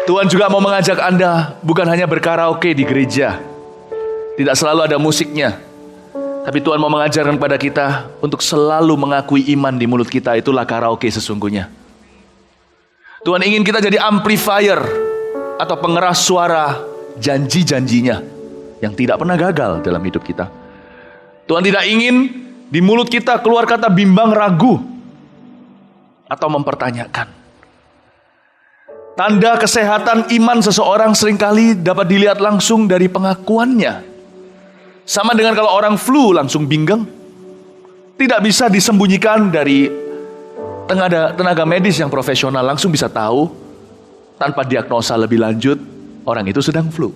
Tuhan juga mau mengajak Anda bukan hanya berkaraoke di gereja. Tidak selalu ada musiknya. Tapi Tuhan mau mengajarkan kepada kita untuk selalu mengakui iman di mulut kita. Itulah karaoke sesungguhnya. Tuhan ingin kita jadi amplifier atau pengeras suara janji-janjinya yang tidak pernah gagal dalam hidup kita. Tuhan tidak ingin di mulut kita keluar kata bimbang, ragu, atau mempertanyakan. Tanda kesehatan iman seseorang seringkali dapat dilihat langsung dari pengakuannya. Sama dengan kalau orang flu langsung bingung. Tidak bisa disembunyikan dari tenaga medis yang profesional, langsung bisa tahu tanpa diagnosa lebih lanjut orang itu sedang flu.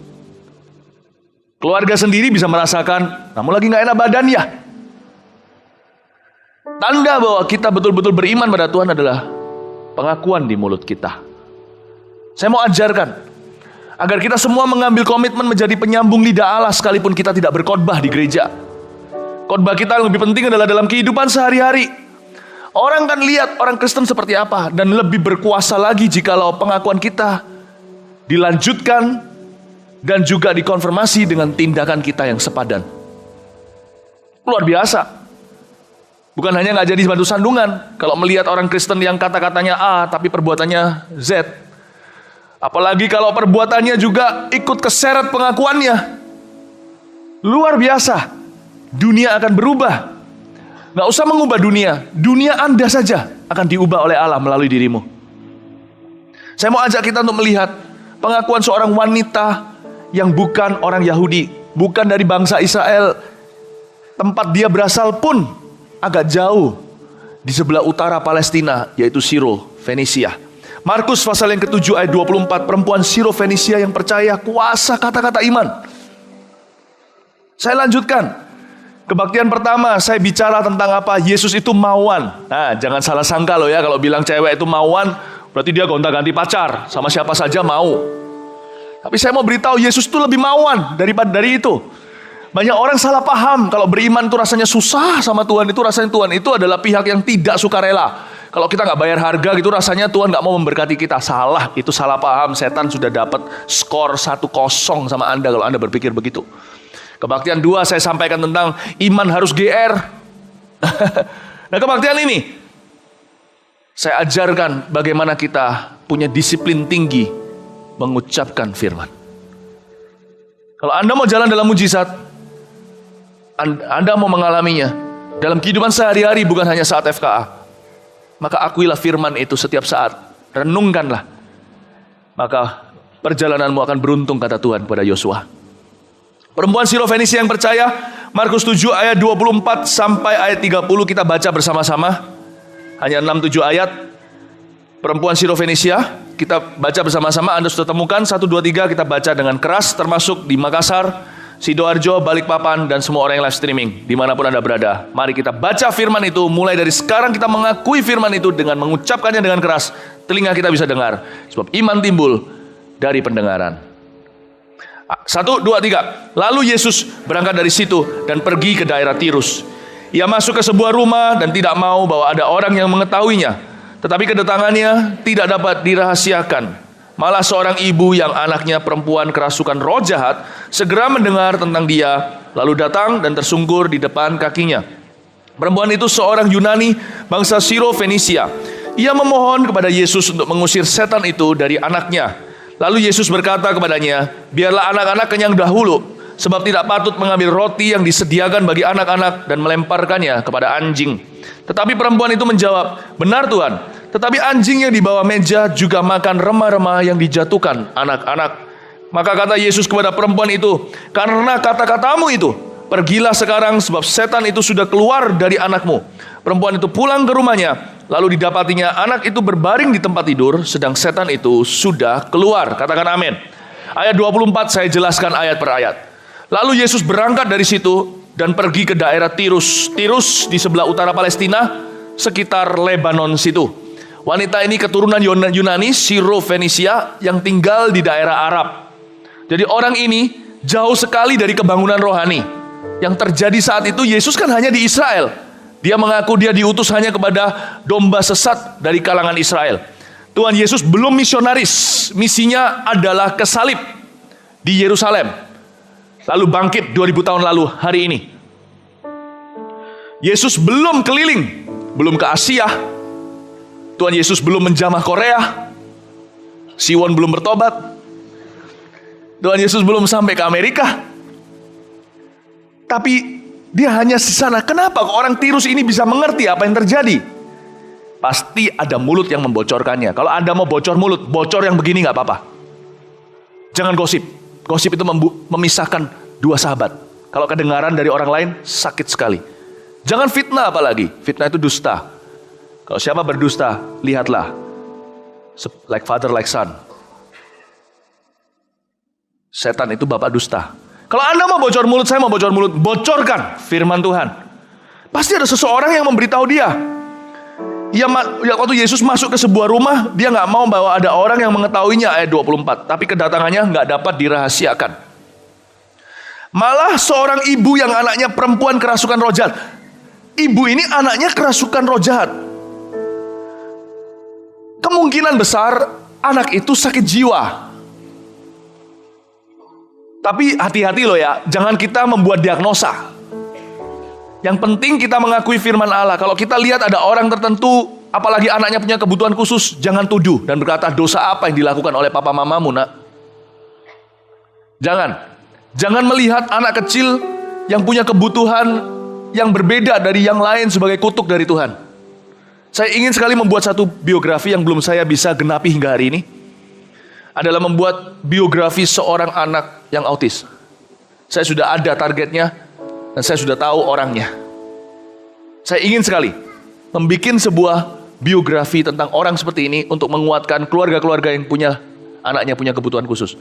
Keluarga sendiri bisa merasakan, kamu lagi gak enak badan ya. Tanda bahwa kita betul-betul beriman pada Tuhan adalah pengakuan di mulut kita. Saya mau ajarkan agar kita semua mengambil komitmen menjadi penyambung lidah Allah sekalipun kita tidak berkhotbah di gereja. Khotbah kita yang lebih penting adalah dalam kehidupan sehari-hari. Orang kan lihat orang Kristen seperti apa, dan lebih berkuasa lagi jikalau pengakuan kita dilanjutkan dan juga dikonfirmasi dengan tindakan kita yang sepadan. Luar biasa. Bukan hanya gak jadi batu sandungan kalau melihat orang Kristen yang kata-katanya A tapi perbuatannya Z. Apalagi kalau perbuatannya juga ikut keseret pengakuannya. Luar biasa. Dunia akan berubah. Gak usah mengubah dunia. Dunia Anda saja akan diubah oleh Allah melalui dirimu. Saya mau ajak kita untuk melihat pengakuan seorang wanita yang bukan orang Yahudi, bukan dari bangsa Israel. Tempat dia berasal pun agak jauh di sebelah utara Palestina, yaitu Siro, Fenisia. Markus pasal yang ke-7 ayat 24, perempuan Siro Fenisia yang percaya kuasa kata-kata iman. Saya lanjutkan. Kebaktian pertama, saya bicara tentang apa? Yesus itu mauan. Nah, jangan salah sangka loh ya, kalau bilang cewek itu mauan, berarti dia gonta-ganti pacar, sama siapa saja mau. Tapi saya mau beritahu, Yesus itu lebih mauan daripada dari itu. Banyak orang salah paham, kalau beriman itu rasanya susah sama Tuhan, itu rasanya Tuhan itu adalah pihak yang tidak sukarela. Kalau kita nggak bayar harga gitu, rasanya Tuhan nggak mau memberkati kita. Salah, itu salah paham. Setan sudah dapat skor 1-0 sama Anda kalau Anda berpikir begitu. Kebaktian 2 saya sampaikan tentang iman harus GR. Nah, kebaktian ini saya ajarkan bagaimana kita punya disiplin tinggi mengucapkan firman. Kalau Anda mau jalan dalam mujizat, Anda mau mengalaminya dalam kehidupan sehari-hari, bukan hanya saat FKA, maka akuilah firman itu setiap saat. Renungkanlah. Maka perjalananmu akan beruntung, kata Tuhan kepada Yosua. Perempuan Siro Fenisia yang percaya, Markus 7 ayat 24 sampai ayat 30 kita baca bersama-sama. Hanya 6-7 ayat. Perempuan Siro Fenisia, kita baca bersama-sama. Anda sudah temukan 1, 2, 3, kita baca dengan keras, termasuk di Makassar, Sidoarjo, Balikpapan, dan semua orang yang live streaming dimanapun Anda berada. Mari kita baca firman itu. Mulai dari sekarang kita mengakui firman itu dengan mengucapkannya dengan keras. Telinga kita bisa dengar, sebab iman timbul dari pendengaran. 1, 2, 3. Lalu Yesus berangkat dari situ dan pergi ke daerah Tirus. Ia masuk ke sebuah rumah dan tidak mau bahwa ada orang yang mengetahuinya. Tetapi kedatangannya tidak dapat dirahasiakan. Malah seorang ibu yang anaknya perempuan kerasukan roh jahat segera mendengar tentang dia, lalu datang dan tersungkur di depan kakinya. Perempuan itu seorang Yunani bangsa Siro Fenisia. Ia memohon kepada Yesus untuk mengusir setan itu dari anaknya. Lalu Yesus berkata kepadanya, biarlah anak-anak kenyang dahulu, sebab tidak patut mengambil roti yang disediakan bagi anak-anak dan melemparkannya kepada anjing. Tetapi perempuan itu menjawab, benar Tuhan, tetapi anjing yang di bawah meja juga makan remah-remah yang dijatuhkan anak-anak. Maka kata Yesus kepada perempuan itu, karena kata-katamu itu, pergilah sekarang sebab setan itu sudah keluar dari anakmu. Perempuan itu pulang ke rumahnya, lalu didapatinya anak itu berbaring di tempat tidur, sedang setan itu sudah keluar. Katakan amin. Ayat 24 saya jelaskan ayat per ayat. Lalu Yesus berangkat dari situ dan pergi ke daerah Tirus. Tirus di sebelah utara Palestina, sekitar Lebanon situ. Wanita ini keturunan Yunani, Siro Fenisia, yang tinggal di daerah Arab. Jadi orang ini jauh sekali dari kebangunan rohani. Yang terjadi saat itu, Yesus kan hanya di Israel. Dia mengaku dia diutus hanya kepada domba sesat dari kalangan Israel. Tuhan Yesus belum misionaris. Misinya adalah ke salib di Yerusalem. Lalu bangkit 2000 tahun lalu hari ini. Yesus belum keliling, belum ke Asia. Tuhan Yesus belum menjamah Korea. Siwon belum bertobat. Tuhan Yesus belum sampai ke Amerika. Tapi dia hanya di sana. Kenapa orang Tirus ini bisa mengerti apa yang terjadi? Pasti ada mulut yang membocorkannya. Kalau Anda mau bocor mulut, bocor yang begini gak apa-apa. Jangan gosip. Gosip itu memisahkan dua sahabat. Kalau kedengaran dari orang lain, sakit sekali. Jangan fitnah apalagi. Fitnah itu dusta. Kalau siapa berdusta, lihatlah. Like father, like son. Setan itu bapak dusta. Kalau Anda mau bocor mulut, saya mau bocor mulut. Bocorkan firman Tuhan. Pasti ada seseorang yang memberitahu dia. Waktu Yesus masuk ke sebuah rumah, dia gak mau bahwa ada orang yang mengetahuinya, ayat 24. Tapi kedatangannya gak dapat dirahasiakan. Malah seorang ibu yang anaknya perempuan kerasukan roh jahat. Ibu ini anaknya kerasukan roh jahat. Kemungkinan besar anak itu sakit jiwa. Tapi hati-hati loh ya, jangan kita membuat diagnosa. Yang penting kita mengakui firman Allah. Kalau kita lihat ada orang tertentu, apalagi anaknya punya kebutuhan khusus, jangan tuduh dan berkata dosa apa yang dilakukan oleh papa mamamu, nak. Jangan melihat anak kecil yang punya kebutuhan yang berbeda dari yang lain sebagai kutuk dari Tuhan. Saya ingin sekali membuat satu biografi yang belum saya bisa genapi hingga hari ini. Adalah membuat biografi seorang anak yang autis. Saya sudah ada targetnya dan saya sudah tahu orangnya. Saya ingin sekali membuat sebuah biografi tentang orang seperti ini untuk menguatkan keluarga-keluarga yang anaknya punya kebutuhan khusus.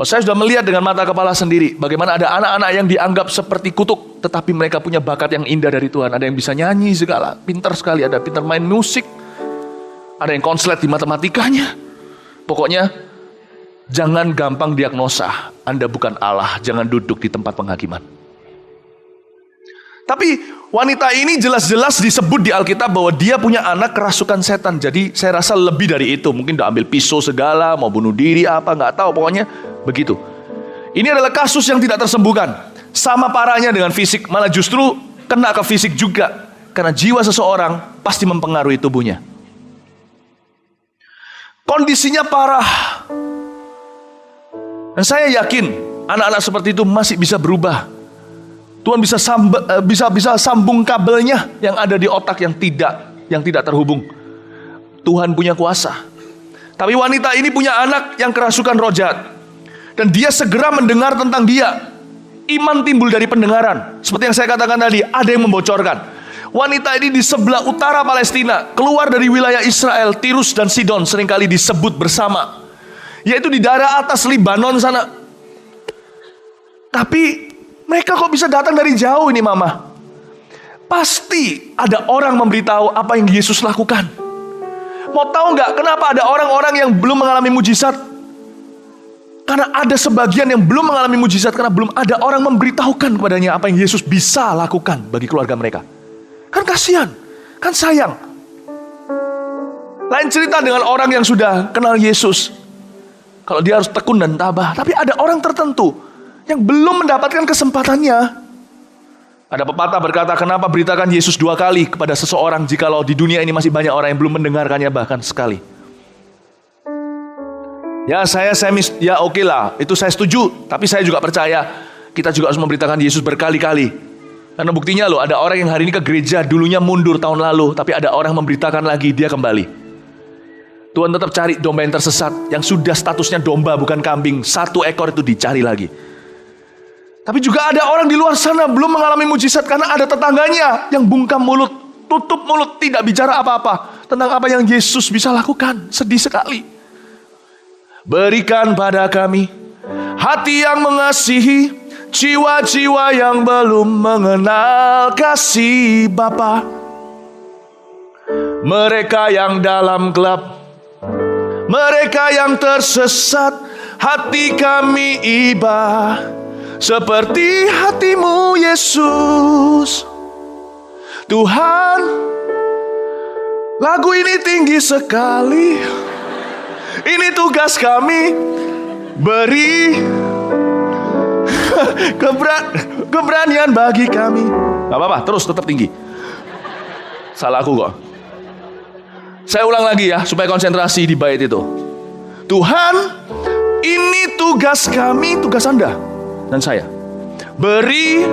Saya sudah melihat dengan mata kepala sendiri bagaimana ada anak-anak yang dianggap seperti kutuk, tetapi mereka punya bakat yang indah dari Tuhan. Ada yang bisa nyanyi segala, pintar sekali, ada pintar main musik, ada yang konslet di matematikanya. Pokoknya jangan gampang diagnosa. Anda bukan Allah, jangan duduk di tempat penghakiman. Tapi wanita ini jelas-jelas disebut di Alkitab bahwa dia punya anak kerasukan setan. Jadi saya rasa lebih dari itu. Mungkin udah ambil pisau segala, mau bunuh diri apa, nggak tahu. Pokoknya begitu. Ini adalah kasus yang tidak tersembuhkan. Sama parahnya dengan fisik, malah justru kena ke fisik juga. Karena jiwa seseorang pasti mempengaruhi tubuhnya. Kondisinya parah. Dan saya yakin anak-anak seperti itu masih bisa berubah. Tuhan bisa sambung kabelnya yang ada di otak yang tidak terhubung. Tuhan punya kuasa. Tapi wanita ini punya anak yang kerasukan roh jahat. Dan dia segera mendengar tentang dia. Iman timbul dari pendengaran. Seperti yang saya katakan tadi, ada yang membocorkan. Wanita ini di sebelah utara Palestina, keluar dari wilayah Israel, Tirus dan Sidon seringkali disebut bersama. Yaitu di daerah atas Libanon sana. Tapi mereka kok bisa datang dari jauh ini mama? Pasti ada orang memberitahu apa yang Yesus lakukan. Mau tahu nggak kenapa ada orang-orang yang belum mengalami mujizat? Karena ada sebagian yang belum mengalami mujizat karena belum ada orang memberitahukan kepadanya apa yang Yesus bisa lakukan bagi keluarga mereka. Kan kasihan, kan sayang. Lain cerita dengan orang yang sudah kenal Yesus. Kalau dia harus tekun dan tabah. Tapi ada orang tertentu yang belum mendapatkan kesempatannya. Ada pepatah berkata, kenapa beritakan Yesus 2 kali kepada seseorang jikalau di dunia ini masih banyak orang yang belum mendengarkannya bahkan sekali. Ya oke lah, itu saya setuju. Tapi saya juga percaya kita juga harus memberitakan Yesus berkali-kali. Karena buktinya loh, ada orang yang hari ini ke gereja dulunya mundur tahun lalu, tapi ada orang memberitakan lagi dia kembali. Tuhan tetap cari domba yang tersesat, yang sudah statusnya domba bukan kambing. 1 ekor itu dicari lagi. Tapi juga ada orang di luar sana belum mengalami mujizat karena ada tetangganya yang bungkam mulut, tutup mulut, tidak bicara apa-apa tentang apa yang Yesus bisa lakukan. Sedih sekali. Berikan pada kami hati yang mengasihi, jiwa-jiwa yang belum mengenal kasih Bapa. Mereka yang dalam gelap, mereka yang tersesat, hati kami iba seperti hatimu Yesus. Tuhan, Lagu ini tinggi sekali. Ini tugas kami. Beri keberanian bagi kami. Gak apa-apa, terus tetap tinggi. Salah aku kok. Saya ulang lagi ya, supaya konsentrasi di bait itu. Tuhan, ini tugas kami, tugas Anda dan saya. Beri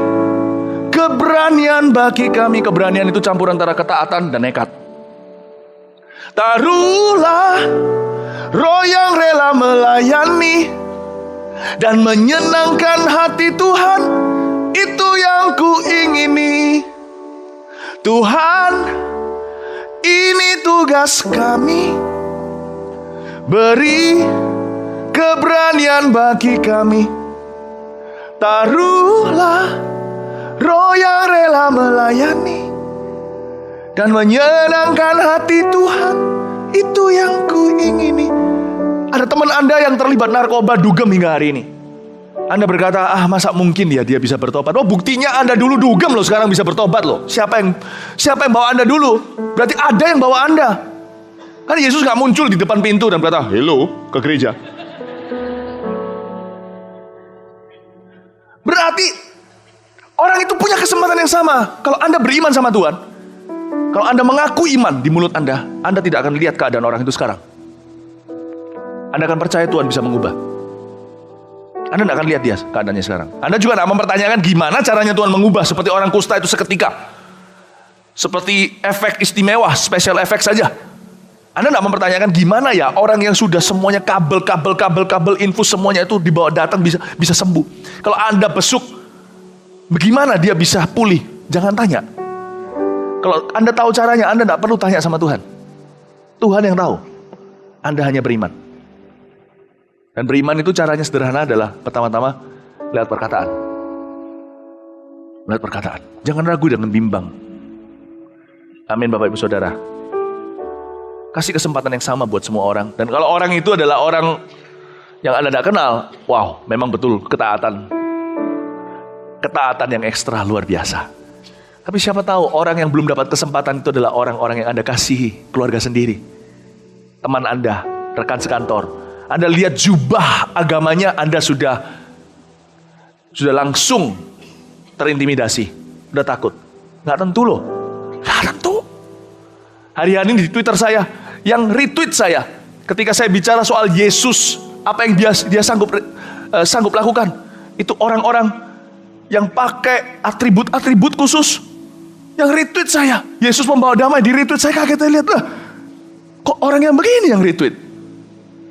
keberanian bagi kami. Keberanian itu campur antara ketaatan dan nekat. Taruhlah roh yang rela melayani dan menyenangkan hati Tuhan, itu yang kuingini. Tuhan, ini tugas kami. Beri keberanian bagi kami. Taruhlah roh yang rela melayani dan menyenangkan hati Tuhan, itu yang kuingini. Ada teman Anda yang terlibat narkoba dugem hingga hari ini. Anda berkata, masa mungkin ya dia bisa bertobat. Oh, buktinya Anda dulu dugem loh, sekarang bisa bertobat loh. Siapa yang bawa Anda dulu? Berarti ada yang bawa Anda. Kan Yesus gak muncul di depan pintu dan berkata, hello, ke gereja. Berarti orang itu punya kesempatan yang sama. Kalau Anda beriman sama Tuhan, kalau Anda mengaku iman di mulut Anda tidak akan lihat keadaan orang itu sekarang. Anda akan percaya Tuhan bisa mengubah. Anda tidak akan lihat dia keadaannya sekarang. Anda juga tidak mempertanyakan gimana caranya Tuhan mengubah. Seperti orang kusta itu seketika. Seperti efek istimewa, special effect saja. Anda tidak mempertanyakan gimana ya orang yang sudah semuanya kabel infus semuanya itu dibawa datang bisa sembuh. Kalau Anda besuk, bagaimana dia bisa pulih? Jangan tanya. Kalau Anda tahu caranya, Anda tidak perlu tanya sama Tuhan. Tuhan yang tahu. Anda hanya beriman. Dan beriman itu caranya sederhana adalah pertama-tama lihat perkataan. Lihat perkataan. Jangan ragu dengan bimbang. Amin Bapak Ibu Saudara. Kasih kesempatan yang sama buat semua orang. Dan kalau orang itu adalah orang yang Anda tidak kenal, wow, memang betul ketaatan. Ketaatan yang ekstra luar biasa. Tapi siapa tahu orang yang belum dapat kesempatan itu adalah orang-orang yang Anda kasihi, keluarga sendiri. Teman Anda, rekan sekantor. Anda lihat jubah agamanya, Anda sudah langsung terintimidasi. Udah takut. Nggak tentu loh. Nggak tentu. Hari-hari ini di Twitter saya, yang retweet saya, ketika saya bicara soal Yesus, apa yang dia sanggup lakukan, itu orang-orang yang pakai atribut-atribut khusus, yang retweet saya. Yesus membawa damai, di retweet saya kaget, saya lihat, kok orang yang begini yang retweet?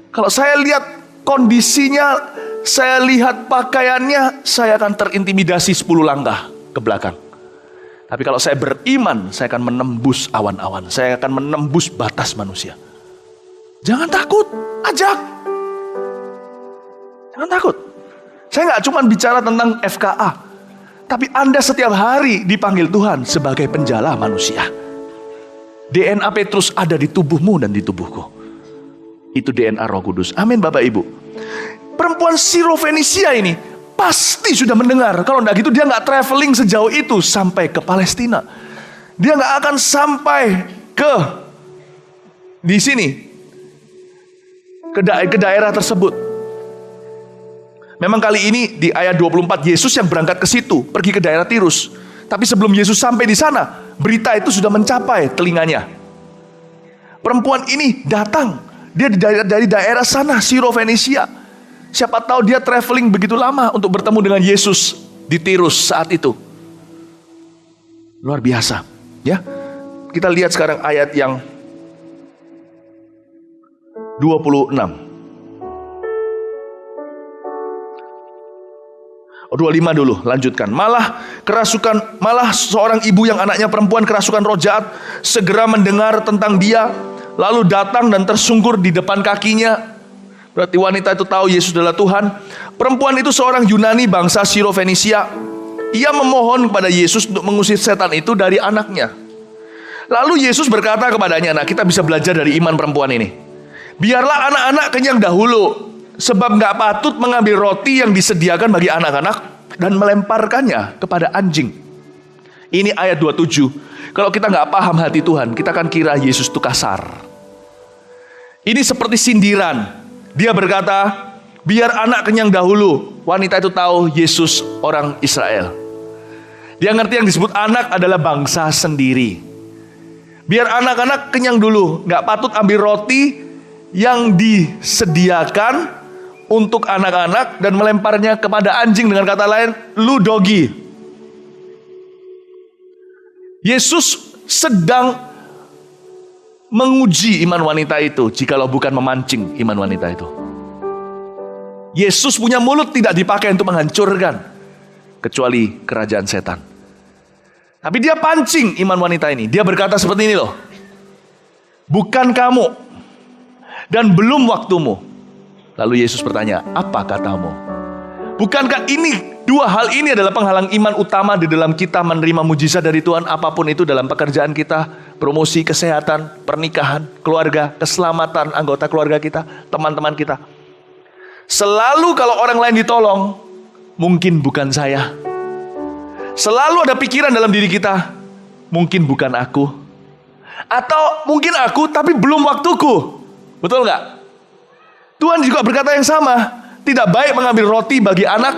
Kalau saya lihat kondisinya, saya lihat pakaiannya, saya akan terintimidasi 10 langkah ke belakang. Tapi kalau saya beriman, saya akan menembus awan-awan. Saya akan menembus batas manusia. Jangan takut, ajak. Jangan takut. Saya nggak cuma bicara tentang FKA. Tapi Anda setiap hari dipanggil Tuhan sebagai penjala manusia. DNA Petrus ada di tubuhmu dan di tubuhku. Itu DNA Roh Kudus. Amin Bapak Ibu. Perempuan Sirofenisia ini pasti sudah mendengar. Kalau enggak gitu dia nggak traveling sejauh itu sampai ke Palestina. Dia nggak akan sampai ke di sini ke daerah tersebut. Memang kali ini di ayat 24 Yesus yang berangkat ke situ, pergi ke daerah Tirus. Tapi sebelum Yesus sampai di sana, berita itu sudah mencapai telinganya. Perempuan ini datang. Dia dari daerah sana, Sirofenisia. Siapa tahu dia traveling begitu lama untuk bertemu dengan Yesus di Tirus saat itu. Luar biasa, ya. Kita lihat sekarang ayat yang 26. 25 dulu, lanjutkan. Malah seorang ibu yang anaknya perempuan kerasukan roh jahat segera mendengar tentang dia, lalu datang dan tersungkur di depan kakinya. Berarti wanita itu tahu Yesus adalah Tuhan. Perempuan itu seorang Yunani bangsa Sirofenisia. Ia memohon kepada Yesus untuk mengusir setan itu dari anaknya. Lalu Yesus berkata kepadanya, nah kita bisa belajar dari iman perempuan ini. Biarlah anak-anak kenyang dahulu, sebab gak patut mengambil roti yang disediakan bagi anak-anak dan melemparkannya kepada anjing. Ini ayat 27. Kalau kita nggak paham hati Tuhan, kita akan kira Yesus itu kasar. Ini seperti sindiran. Dia berkata, biar anak kenyang dahulu. Wanita itu tahu Yesus orang Israel. Dia ngerti yang disebut anak adalah bangsa sendiri. Biar anak-anak kenyang dulu. Nggak patut ambil roti yang disediakan untuk anak-anak dan melemparnya kepada anjing, dengan kata lain, lu dogi. Yesus sedang menguji iman wanita itu, jikalau bukan memancing iman wanita itu. Yesus punya mulut tidak dipakai untuk menghancurkan, kecuali kerajaan setan. Tapi dia pancing iman wanita ini. Dia berkata seperti ini loh. Bukan kamu dan belum waktumu. Lalu Yesus bertanya, apa katamu? Bukankah ini, dua hal ini adalah penghalang iman utama di dalam kita menerima mujizat dari Tuhan, apapun itu, dalam pekerjaan kita, promosi, kesehatan, pernikahan, keluarga, keselamatan anggota keluarga kita, teman-teman kita. Selalu kalau orang lain ditolong, mungkin bukan saya. Selalu ada pikiran dalam diri kita, mungkin bukan aku. Atau mungkin aku tapi belum waktuku. Betul nggak? Tuhan juga berkata yang sama. Tidak baik mengambil roti bagi anak,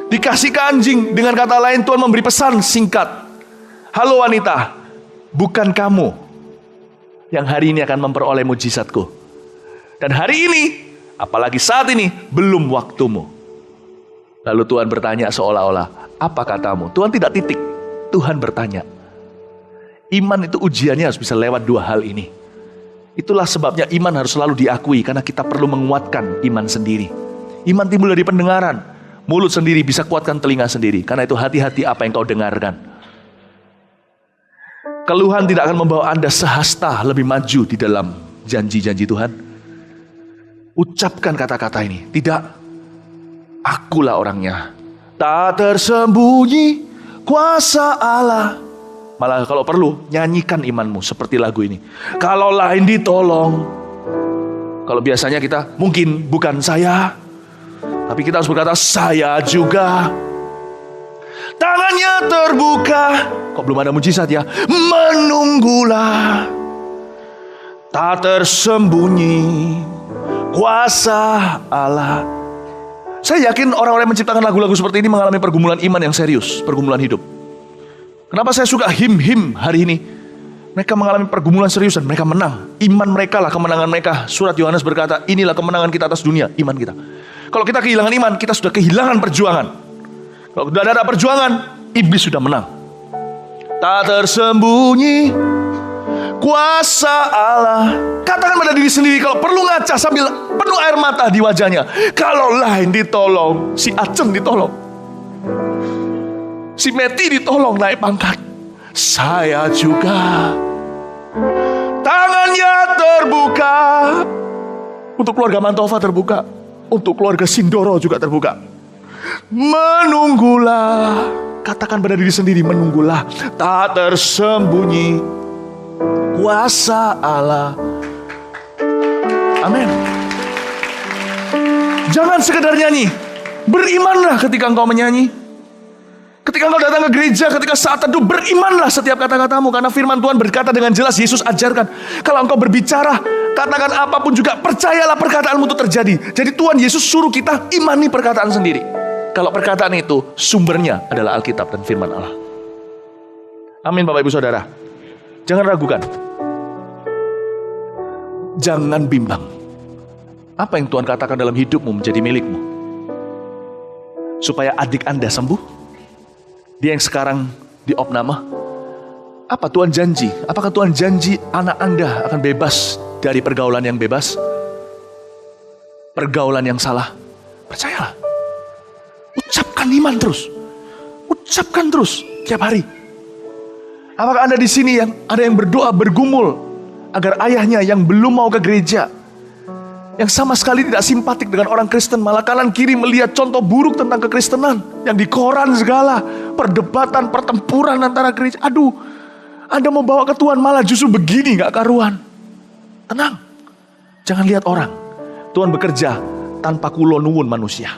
dikasih ke anjing. Dengan kata lain, Tuhan memberi pesan singkat. Halo wanita, bukan kamu yang hari ini akan memperoleh mujizatku. Dan hari ini, apalagi saat ini, belum waktumu. Lalu Tuhan bertanya seolah-olah, apa katamu? Tuhan tidak titik, Tuhan bertanya. Iman itu ujiannya harus bisa lewat dua hal ini. Itulah sebabnya iman harus selalu diakui, karena kita perlu menguatkan iman sendiri. Iman timbul dari pendengaran. Mulut sendiri bisa kuatkan telinga sendiri. Karena itu hati-hati apa yang kau dengarkan. Keluhan tidak akan membawa Anda sehasta lebih maju di dalam janji-janji Tuhan. Ucapkan kata-kata ini. Tidak, akulah orangnya. Tak tersembunyi kuasa Allah. Malah kalau perlu, nyanyikan imanmu seperti lagu ini. Kalau lain ditolong. Kalau biasanya kita, mungkin bukan saya. Tapi kita harus berkata, saya juga. Tangannya terbuka. Kok belum ada mujizat ya? Menunggulah. Tak tersembunyi kuasa Allah. Saya yakin orang-orang yang menciptakan lagu-lagu seperti ini mengalami pergumulan iman yang serius. Pergumulan hidup. Kenapa saya suka him-him hari ini? Mereka mengalami pergumulan serius dan mereka menang. Iman mereka lah kemenangan mereka. Surat Yohanes berkata, inilah kemenangan kita atas dunia, iman kita. Kalau kita kehilangan iman, kita sudah kehilangan perjuangan. Kalau sudah ada perjuangan, iblis sudah menang. Tak tersembunyi kuasa Allah. Katakan pada diri sendiri, kalau perlu ngaca sambil penuh air mata di wajahnya. Kalau lain ditolong, si Aceng ditolong, si Meti ditolong naik pangkat, saya juga. Tangannya terbuka. Untuk keluarga Mantova terbuka. Untuk keluarga Sindoro juga terbuka. Menunggulah. Katakan pada diri sendiri, menunggulah. Tak tersembunyi kuasa Allah. Amin. Jangan sekedar nyanyi. Berimanlah ketika engkau menyanyi. Ketika engkau datang ke gereja, ketika saat teduh, berimanlah setiap kata-katamu. Karena firman Tuhan berkata dengan jelas, Yesus ajarkan. Kalau engkau berbicara, katakan apapun juga, percayalah perkataanmu itu terjadi. Jadi Tuhan Yesus suruh kita imani perkataan sendiri. Kalau perkataan itu, sumbernya adalah Alkitab dan firman Allah. Amin Bapak Ibu Saudara. Jangan ragukan. Jangan bimbang. Apa yang Tuhan katakan dalam hidupmu menjadi milikmu. Supaya adik Anda sembuh. Dia yang sekarang diopname. Apa Tuhan janji? Apakah Tuhan janji anak Anda akan bebas dari pergaulan yang bebas? Pergaulan yang salah? Percayalah. Ucapkan iman terus. Ucapkan terus tiap hari. Apakah Anda di sini yang ada yang berdoa bergumul agar ayahnya yang belum mau ke gereja, yang sama sekali tidak simpatik dengan orang Kristen, malah kanan kiri melihat contoh buruk tentang kekristenan yang di koran segala, perdebatan, pertempuran antara gereja. Aduh, Anda mau bawa ke Tuhan malah justru begini, gak karuan. Tenang, jangan lihat orang. Tuhan bekerja tanpa kulo nuwun manusia.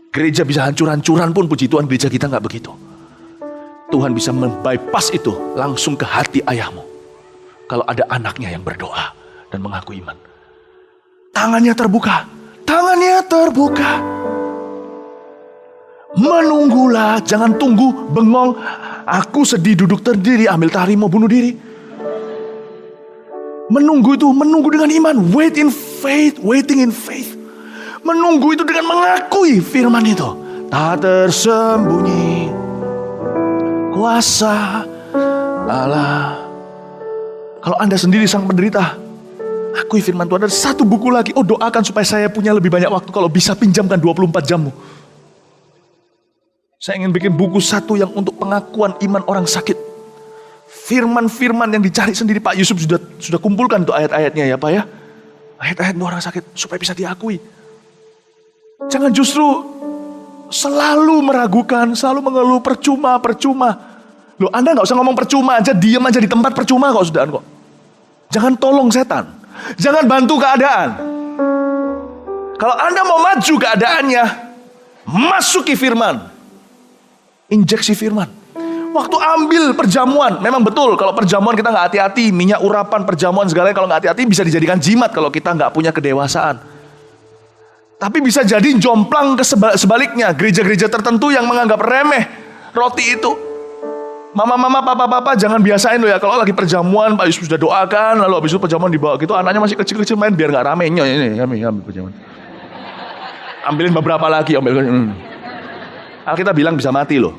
Gereja bisa hancur-hancuran pun, puji Tuhan gereja kita gak begitu. Tuhan bisa membypass itu langsung ke hati ayahmu. Kalau ada anaknya yang berdoa dan mengaku iman. Tangannya terbuka. Tangannya terbuka. Menunggulah, jangan tunggu, bengong. Aku sedih duduk terdiri, ambil tari mau bunuh diri. Menunggu itu, menunggu dengan iman. Wait in faith, waiting in faith. Menunggu itu dengan mengakui firman itu. Tak tersembunyi kuasa Allah. Kalau Anda sendiri sang penderita, akui firman Tuhan. Ada satu buku lagi. Oh, doakan supaya saya punya lebih banyak waktu. Kalau bisa pinjamkan 24 jammu. Saya ingin bikin buku satu yang untuk pengakuan iman orang sakit. Firman-firman yang dicari sendiri. Pak Yusuf sudah kumpulkan tuh ayat-ayatnya ya Pak ya. Ayat-ayat orang sakit supaya bisa diakui. Jangan justru selalu meragukan, selalu mengeluh percuma. Loh, Anda gak usah ngomong percuma aja, diam aja di tempat percuma kok sudahan kok. Jangan tolong setan. Jangan bantu keadaan. Kalau Anda mau maju keadaannya, masuki firman. Injeksi firman. Waktu ambil perjamuan, memang betul kalau perjamuan kita gak hati-hati, minyak urapan, perjamuan segalanya kalau gak hati-hati bisa dijadikan jimat kalau kita gak punya kedewasaan. Tapi bisa jadi jomplang ke sebaliknya. Gereja-gereja tertentu yang menganggap remeh roti itu. Mama-mama, papa-papa jangan biasain loh ya. Kalau lagi perjamuan, Pak Yusuf sudah doakan, lalu habis itu perjamuan dibawa gitu, anaknya masih kecil-kecil main biar gak rame. Ini, ambil perjamuan. Ambilin beberapa lagi, Alkitab bilang bisa mati loh.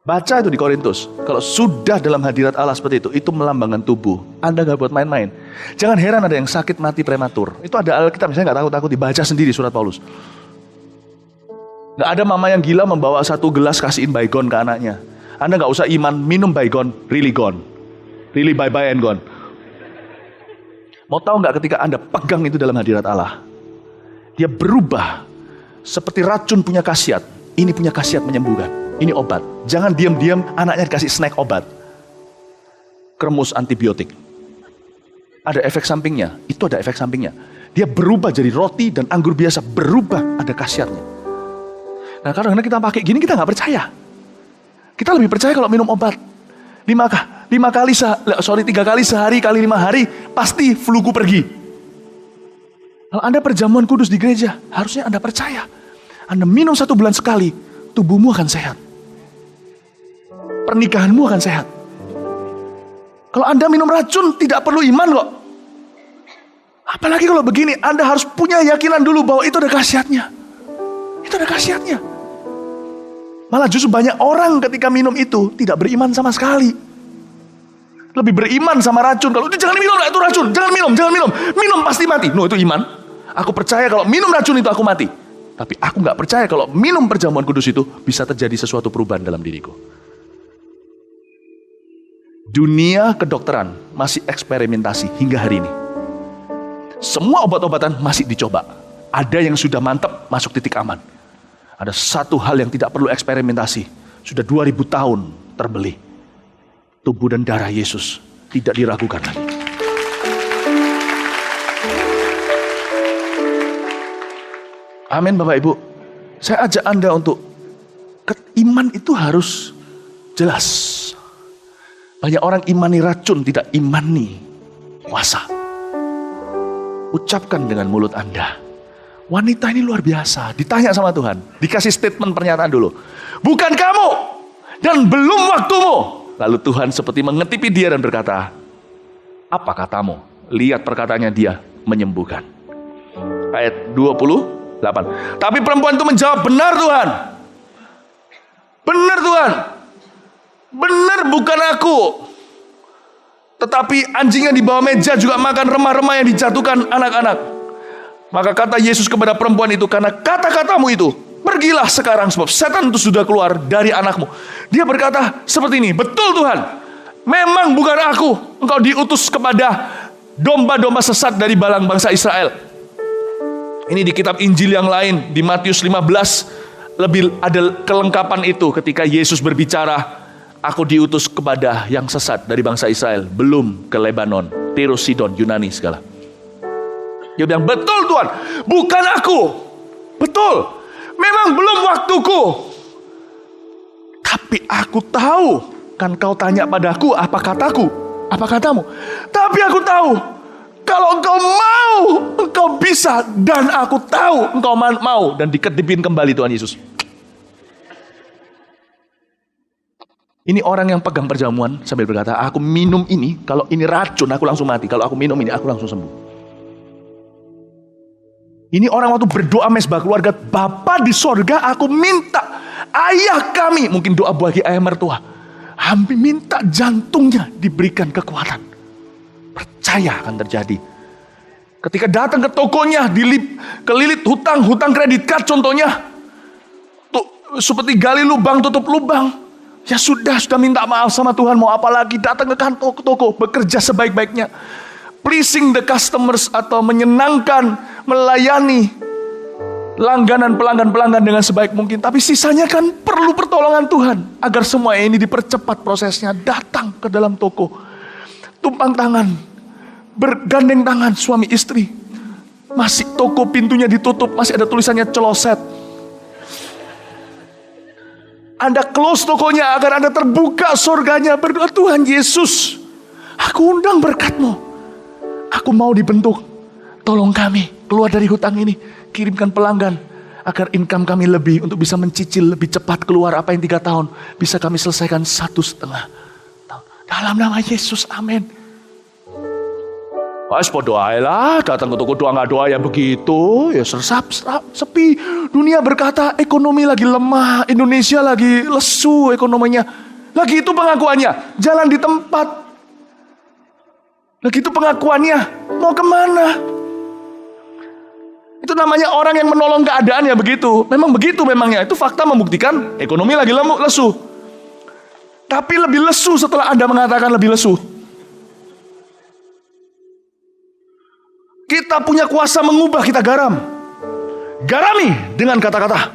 Baca itu di Korintus. Kalau sudah dalam hadirat Allah seperti itu melambangkan tubuh. Anda gak buat main-main. Jangan heran ada yang sakit mati prematur. Itu ada Alkitab, misalnya gak takut-takut dibaca sendiri surat Paulus. Gak ada mama yang gila membawa satu gelas kasihin baygon ke anaknya. Anda gak usah iman, minum baygon, really gone. Really bye-bye and gone. Mau tahu gak ketika Anda pegang itu dalam hadirat Allah, dia berubah. Seperti racun punya khasiat. Ini punya khasiat menyembuhkan. Ini obat. Jangan diam-diam anaknya dikasih snack obat. Kremus antibiotik. Ada efek sampingnya. Itu ada efek sampingnya. Dia berubah jadi roti dan anggur biasa. Berubah, ada khasiatnya. Nah kadang-kadang kita pakai gini kita gak percaya. Kita lebih percaya kalau minum obat. 3 kali sehari kali 5 hari pasti fluku pergi. Kalau Anda perjamuan kudus di gereja, harusnya Anda percaya. Anda minum 1 bulan sekali, tubuhmu akan sehat. Pernikahanmu akan sehat. Kalau Anda minum racun, tidak perlu iman kok. Apalagi kalau begini, Anda harus punya yakinan dulu bahwa itu ada khasiatnya. Itu ada khasiatnya. Malah justru banyak orang ketika minum itu, tidak beriman sama sekali. Lebih beriman sama racun. Kalau itu jangan minum, itu racun. Jangan minum. Minum pasti mati. No, itu iman. Aku percaya kalau minum racun itu aku mati. Tapi aku gak percaya kalau minum perjamuan kudus itu bisa terjadi sesuatu perubahan dalam diriku. Dunia kedokteran masih eksperimentasi hingga hari ini. Semua obat-obatan masih dicoba. Ada yang sudah mantap masuk titik aman. Ada satu hal yang tidak perlu eksperimentasi. Sudah 2000 tahun terbeli. Tubuh dan darah Yesus tidak diragukan lagi. Amin Bapak Ibu. Saya ajak Anda untuk iman itu harus jelas. Banyak orang imani racun, tidak imani kuasa. Ucapkan dengan mulut Anda. Wanita ini luar biasa. Ditanya sama Tuhan. Dikasih statement pernyataan dulu. Bukan kamu dan belum waktumu. Lalu Tuhan seperti mengetipi dia dan berkata, apa katamu? Lihat perkataannya dia menyembuhkan. Ayat 28. Tapi perempuan itu menjawab, benar Tuhan. Benar Tuhan. Benar bukan aku. Tetapi anjing yang di bawah meja juga makan remah-remah yang dijatuhkan anak-anak. Maka kata Yesus kepada perempuan itu, karena kata-katamu itu, pergilah sekarang sebab setan itu sudah keluar dari anakmu. Dia berkata seperti ini, betul Tuhan. Memang bukan aku. Engkau diutus kepada domba-domba sesat dari balang bangsa Israel. Ini di kitab Injil yang lain, di Matius 15, lebih ada kelengkapan itu ketika Yesus berbicara, aku diutus kepada yang sesat dari bangsa Israel, belum ke Lebanon, Tirus, Sidon, Yunani segala. Dia bilang, betul Tuhan, bukan aku. Betul, memang belum waktuku. Tapi aku tahu, kan kau tanya padaku apa kataku, apa katamu. Tapi aku tahu, kalau engkau mau, engkau bisa. Dan aku tahu engkau mau. Dan dikedipin kembali Tuhan Yesus. Ini orang yang pegang perjamuan sambil berkata, aku minum ini, kalau ini racun aku langsung mati. Kalau aku minum ini aku langsung sembuh. Ini orang waktu berdoa mesbah keluarga, Bapa di sorga, aku minta ayah kami, mungkin doa bagi ayah mertua, hampir minta jantungnya diberikan kekuatan. Percaya akan terjadi. Ketika datang ke tokonya, kelilit hutang kredit card contohnya, seperti gali lubang tutup lubang. Ya sudah minta maaf sama Tuhan, mau apa lagi, datang ke kantor toko, bekerja sebaik-baiknya, pleasing the customers atau menyenangkan, melayani pelanggan dengan sebaik mungkin. Tapi sisanya kan perlu pertolongan Tuhan agar semua ini dipercepat prosesnya. Datang ke dalam toko, tumpang tangan, bergandeng tangan suami istri. Masih toko pintunya ditutup, masih ada tulisannya celoset. Anda close tokonya agar Anda terbuka surganya. Berdoa, Tuhan Yesus, aku undang berkat-Mu. Aku mau dibentuk. Tolong kami keluar dari hutang ini. Kirimkan pelanggan agar income kami lebih untuk bisa mencicil lebih cepat keluar apa yang 3 tahun. Bisa kami selesaikan 1,5 tahun. Dalam nama Yesus, amin. Doa lah, datang ke toko doa nggak doa ya begitu, ya sepi. Dunia berkata ekonomi lagi lemah, Indonesia lagi lesu ekonominya. Lagi itu pengakuannya, jalan di tempat. Lagi itu pengakuannya, mau kemana? Itu namanya orang yang menolong keadaan ya begitu. Memang begitu memangnya, itu fakta membuktikan ekonomi lagi lesu. Tapi lebih lesu setelah Anda mengatakan lebih lesu. Kita punya kuasa mengubah, kita garam. Garami dengan kata-kata.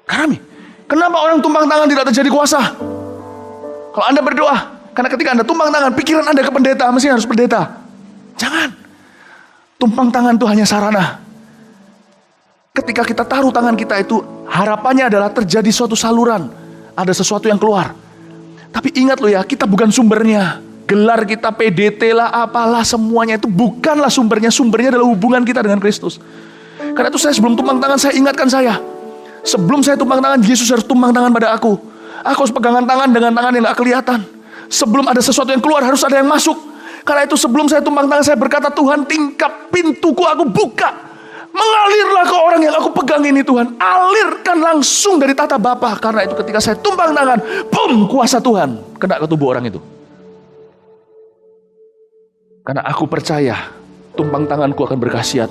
Garami. Kenapa orang tumpang tangan tidak terjadi kuasa? Kalau Anda berdoa, karena ketika Anda tumpang tangan, pikiran Anda ke pendeta, mesti harus pendeta. Jangan. Tumpang tangan itu hanya sarana. Ketika kita taruh tangan kita itu, harapannya adalah terjadi suatu saluran. Ada sesuatu yang keluar. Tapi ingat loh ya, kita bukan sumbernya. Gelar kita PDT lah, apalah semuanya itu bukanlah sumbernya. Sumbernya adalah hubungan kita dengan Kristus. Karena itu saya sebelum tumpang tangan, saya ingatkan saya. Sebelum saya tumpang tangan, Yesus harus tumpang tangan pada aku. Aku harus pegangan tangan dengan tangan yang gak kelihatan. Sebelum ada sesuatu yang keluar, harus ada yang masuk. Karena itu sebelum saya tumpang tangan, saya berkata, Tuhan tingkap pintuku, aku buka. Mengalirlah ke orang yang aku pegang ini Tuhan. Alirkan langsung dari tata Bapa. Karena itu ketika saya tumpang tangan, boom, kuasa Tuhan kena ke tubuh orang itu. Karena aku percaya tumpang tanganku akan berkhasiat.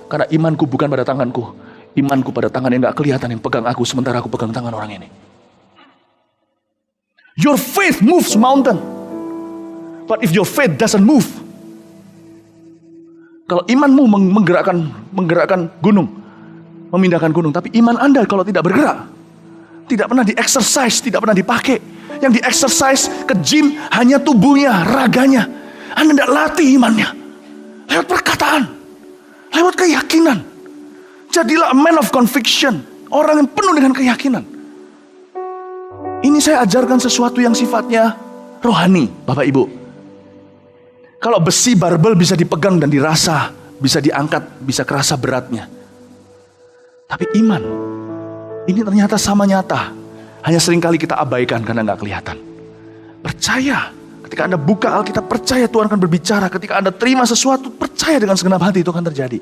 Karena imanku bukan pada tanganku. Imanku pada tangan yang gak kelihatan yang pegang aku. Sementara aku pegang tangan orang ini. Your faith moves mountain. But if your faith doesn't move. Kalau imanmu menggerakkan gunung. Memindahkan gunung. Tapi iman Anda kalau tidak bergerak. Tidak pernah di-exercise. Tidak pernah dipakai. Yang di-exercise ke gym hanya tubuhnya, raganya. Anda tidak latih imannya. Lewat perkataan. Lewat keyakinan. Jadilah a man of conviction. Orang yang penuh dengan keyakinan. Ini saya ajarkan sesuatu yang sifatnya rohani, Bapak Ibu. Kalau besi barbel bisa dipegang dan dirasa. Bisa diangkat, bisa kerasa beratnya. Tapi iman. Ini ternyata sama nyata. Hanya seringkali kita abaikan karena gak kelihatan. Percaya. Ketika Anda buka Alkitab, percaya Tuhan akan berbicara. Ketika Anda terima sesuatu, percaya dengan segenap hati itu akan terjadi.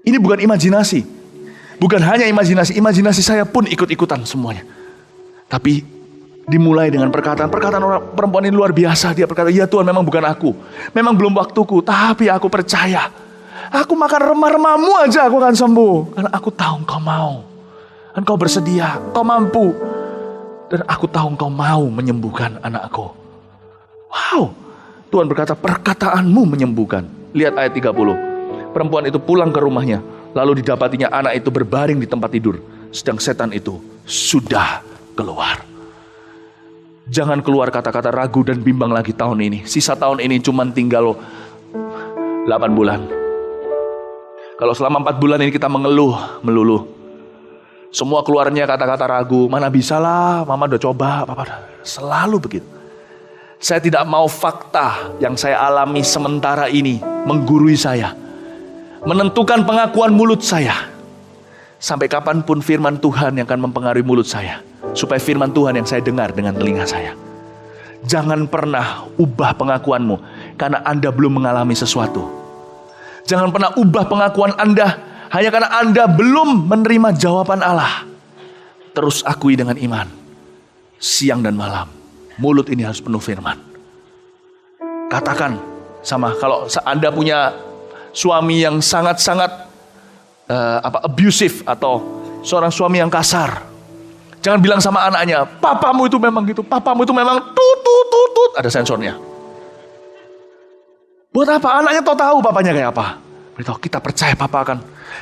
Ini bukan imajinasi. Bukan hanya imajinasi. Imajinasi saya pun ikut-ikutan semuanya. Tapi dimulai dengan perkataan orang perempuan ini luar biasa. Dia berkata, ya Tuhan memang bukan aku. Memang belum waktuku. Tapi aku percaya. Aku makan remah-remahmu aja aku akan sembuh. Karena aku tahu engkau mau. Engkau bersedia. Engkau mampu. Dan aku tahu engkau mau menyembuhkan anakku. Wow, Tuhan berkata perkataanmu menyembuhkan. Lihat ayat 30. Perempuan itu pulang ke rumahnya. Lalu didapatinya anak itu berbaring di tempat tidur. Sedang setan itu sudah keluar. Jangan keluar kata-kata ragu dan bimbang lagi tahun ini. Sisa tahun ini cuma tinggal 8 bulan. Kalau selama 4 bulan ini kita mengeluh melulu. Semua keluarnya kata-kata ragu. Mana bisa lah, mama udah coba. Papa selalu begitu. Saya tidak mau fakta yang saya alami sementara ini menggurui saya. Menentukan pengakuan mulut saya. Sampai kapanpun firman Tuhan yang akan mempengaruhi mulut saya. Supaya firman Tuhan yang saya dengar dengan telinga saya. Jangan pernah ubah pengakuanmu karena Anda belum mengalami sesuatu. Jangan pernah ubah pengakuan Anda hanya karena Anda belum menerima jawaban Allah. Terus akui dengan iman. Siang dan malam. Mulut ini harus penuh firman. Katakan sama, kalau Anda punya suami yang sangat-sangat abusive atau seorang suami yang kasar. Jangan bilang sama anaknya, papamu itu memang gitu, papamu itu memang tut, ada sensornya. Buat apa? Anaknya tahu papanya kayak apa. Beritahu, kita percaya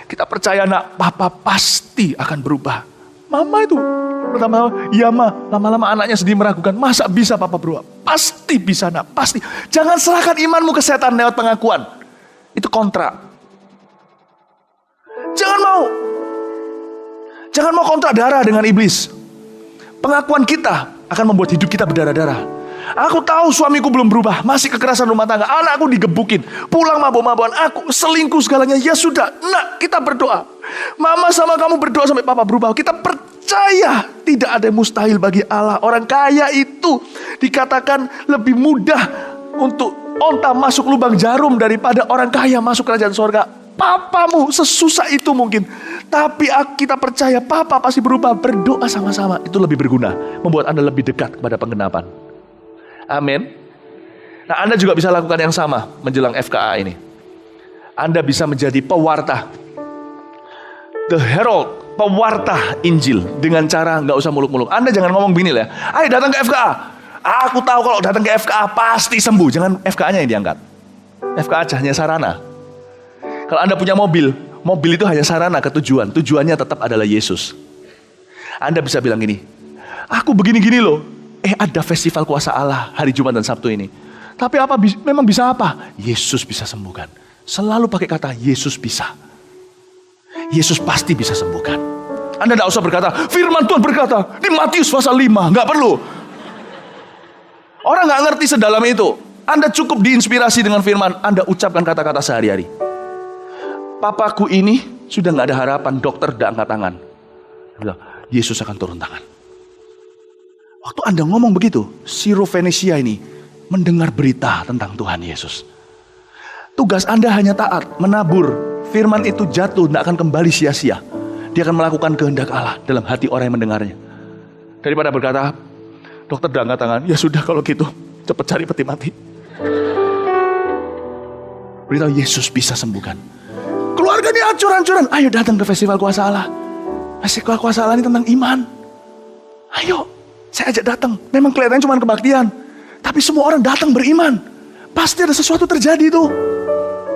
kita percaya nak, papa pasti akan berubah. Mama itu pertama, iya ma, lama-lama anaknya sedih meragukan, masa bisa papa berubah? Pasti bisa nak, pasti. Jangan serahkan imanmu ke setan lewat pengakuan. Itu kontrak. Jangan mau kontrak darah dengan iblis. Pengakuan kita akan membuat hidup kita berdarah-darah. Aku tahu suamiku belum berubah, masih kekerasan rumah tangga, anakku digebukin, pulang mabuk-mabukan, aku selingkuh segalanya. Ya sudah, nak, kita berdoa. Mama sama kamu berdoa sampai papa berubah. Kita percaya tidak ada yang mustahil bagi Allah. Orang kaya itu dikatakan lebih mudah untuk onta masuk lubang jarum daripada orang kaya masuk kerajaan sorga. Papamu sesusah itu mungkin, tapi kita percaya papa pasti berubah. Berdoa sama-sama, itu lebih berguna, membuat Anda lebih dekat kepada penggenapan. Amin. Nah, Anda juga bisa lakukan yang sama menjelang FKA ini. Anda bisa menjadi pewarta, the herald, pewarta Injil, dengan cara nggak usah muluk-muluk. Anda jangan ngomong begini lah, ayo datang ke FKA. Aku tahu kalau datang ke FKA pasti sembuh. Jangan FKA-nya yang diangkat. FKA hanya sarana. Kalau Anda punya mobil itu hanya sarana ke tujuan. Tujuannya tetap adalah Yesus. Anda bisa bilang gini, aku begini-gini loh. Ada festival kuasa Allah hari Jumat dan Sabtu ini. Tapi apa? Memang bisa apa? Yesus bisa sembuhkan. Selalu pakai kata Yesus bisa. Yesus pasti bisa sembuhkan. Anda tidak usah berkata, firman Tuhan berkata di Matius pasal 5. Nggak perlu. Orang nggak ngerti sedalam itu. Anda cukup diinspirasi dengan firman. Anda ucapkan kata-kata sehari-hari. Papaku ini sudah nggak ada harapan, dokter udah angkat tangan. Yesus akan turun tangan. Waktu Anda ngomong begitu, Siro Venesia ini mendengar berita tentang Tuhan Yesus. Tugas Anda hanya taat, menabur. Firman itu jatuh, tidak akan kembali sia-sia. Dia akan melakukan kehendak Allah dalam hati orang yang mendengarnya. Daripada berkata, dokter udah angkat tangan, ya sudah kalau gitu, cepat cari peti mati. Beritahu Yesus bisa sembuhkan. Keluarga ini hancur-hancuran. Ayo datang ke festival kuasa Allah. Festival kuasa Allah ini tentang iman. Ayo, saya ajak datang. Memang kelihatannya cuma kebaktian, tapi semua orang datang beriman. Pasti ada sesuatu terjadi itu.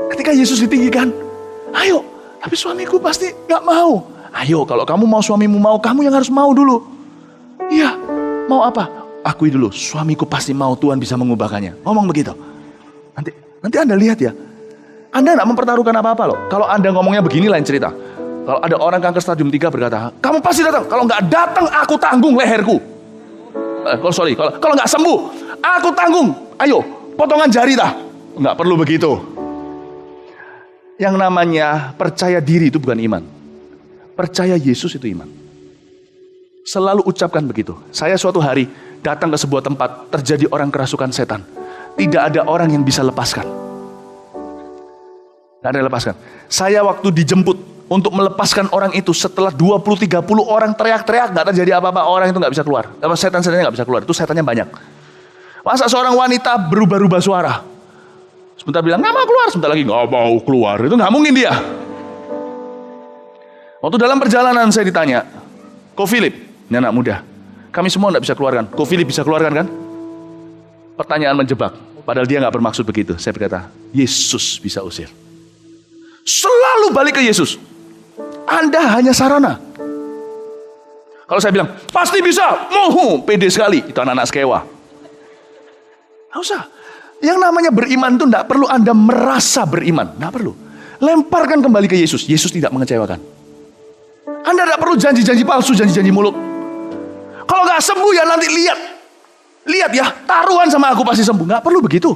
Ketika Yesus ditinggikan, ayo. Tapi suamiku pasti gak mau. Ayo, kalau kamu mau suamimu mau, kamu yang harus mau dulu. Iya, mau apa? Akui dulu, suamiku pasti mau, Tuhan bisa mengubahkannya. Ngomong begitu. Nanti Anda lihat ya. Anda tidak mempertaruhkan apa-apa loh. Kalau Anda ngomongnya begini lain cerita. Kalau ada orang kanker stadium 3 berkata, kamu pasti datang. Kalau nggak datang, aku tanggung leherku. Kalau nggak sembuh, aku tanggung. Ayo, potongan jari dah. Nggak perlu begitu. Yang namanya percaya diri itu bukan iman. Percaya Yesus itu iman. Selalu ucapkan begitu. Saya suatu hari datang ke sebuah tempat, terjadi orang kerasukan setan. Tidak ada orang yang bisa lepaskan. Nggak ada yang lepaskan. Saya waktu dijemput untuk melepaskan orang itu, setelah 20-30 orang teriak-teriak, nggak terjadi apa-apa, orang itu nggak bisa keluar. Setan-setannya nggak bisa keluar, itu setannya banyak. Masa seorang wanita berubah-ubah suara? Sebentar bilang, nggak mau keluar, sebentar lagi nggak mau keluar. Itu nggak mungkin dia. Waktu dalam perjalanan saya ditanya, Ko Philip, ini anak muda, kami semua nggak bisa keluarkan. Ko Philip bisa keluarkan kan? Pertanyaan menjebak, padahal dia nggak bermaksud begitu. Saya berkata, Yesus bisa usir. Selalu balik ke Yesus. Anda hanya sarana. Kalau saya bilang, pasti bisa, pede sekali. Itu anak-anak sekewa. Nggak usah. Yang namanya beriman itu tidak perlu Anda merasa beriman. Nggak perlu. Lemparkan kembali ke Yesus. Yesus tidak mengecewakan. Anda tidak perlu janji-janji palsu, janji-janji mulut. Kalau nggak sembuh ya nanti lihat ya, taruhan sama aku pasti sembuh. Nggak perlu begitu.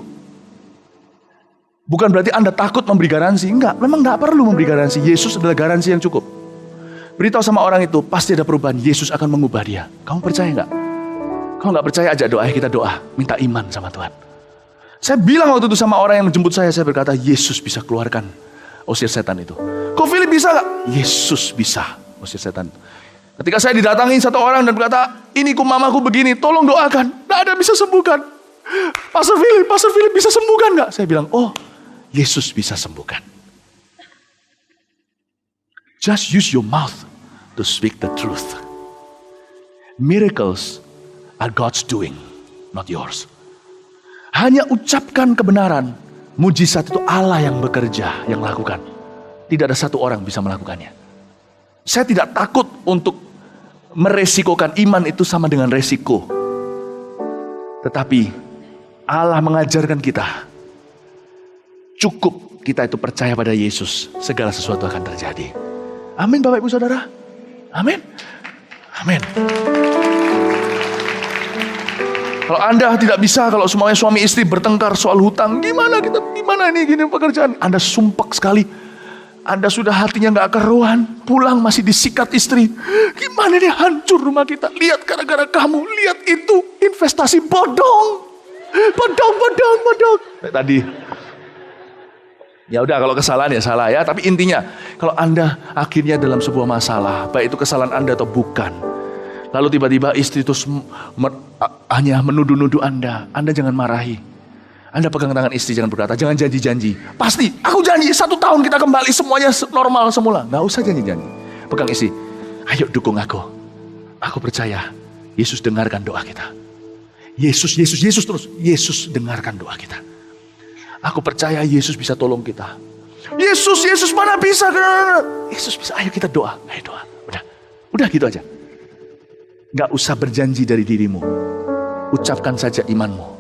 Bukan berarti Anda takut memberi garansi. Enggak, memang nggak perlu memberi garansi. Yesus adalah garansi yang cukup. Beritahu sama orang itu, pasti ada perubahan. Yesus akan mengubah dia. Kamu percaya nggak? Kalau nggak percaya, ajak doa. Kita doa, minta iman sama Tuhan. Saya bilang waktu itu sama orang yang menjemput saya berkata, Yesus bisa keluarkan usir setan itu. Kok Philip bisa nggak? Yesus bisa usir setan. Ketika saya didatangi satu orang dan berkata, ini mamaku begini, tolong doakan. Nggak ada bisa sembuhkan. Pastor Philip bisa sembuhkan nggak? Saya bilang, oh, Yesus bisa sembuhkan. Just use your mouth to speak the truth. Miracles are God's doing, not yours. Hanya ucapkan kebenaran. Mujizat itu Allah yang bekerja, yang lakukan. Tidak ada satu orang bisa melakukannya. Saya tidak takut untuk meresikokan iman itu sama dengan resiko. Tetapi Allah mengajarkan kita, cukup kita itu percaya pada Yesus, segala sesuatu akan terjadi. Amin Bapak Ibu Saudara. Amin. Amin. Kalau Anda tidak bisa, kalau semuanya suami istri bertengkar soal hutang, gimana ini gini pekerjaan? Anda sumpek sekali. Anda sudah hatinya gak keruan, pulang masih disikat istri. Gimana ini hancur rumah kita? Lihat gara-gara kamu, lihat itu investasi bodong. Tadi. Ya udah, kalau kesalahan ya salah ya. Tapi intinya, kalau Anda akhirnya dalam sebuah masalah, baik itu kesalahan Anda atau bukan, lalu tiba-tiba istri itu hanya menuduh-nuduh Anda jangan marahi. Anda pegang tangan istri, jangan berkata, jangan janji-janji. Pasti, aku janji 1 tahun kita kembali semuanya normal semula. Gak usah janji-janji. Pegang istri, ayo dukung aku. Aku percaya, Yesus dengarkan doa kita. Yesus terus. Yesus dengarkan doa kita. Aku percaya Yesus bisa tolong kita. Yesus mana bisa? Yesus bisa, ayo kita doa. Ayo doa, udah gitu aja. Gak usah berjanji dari dirimu. Ucapkan saja imanmu.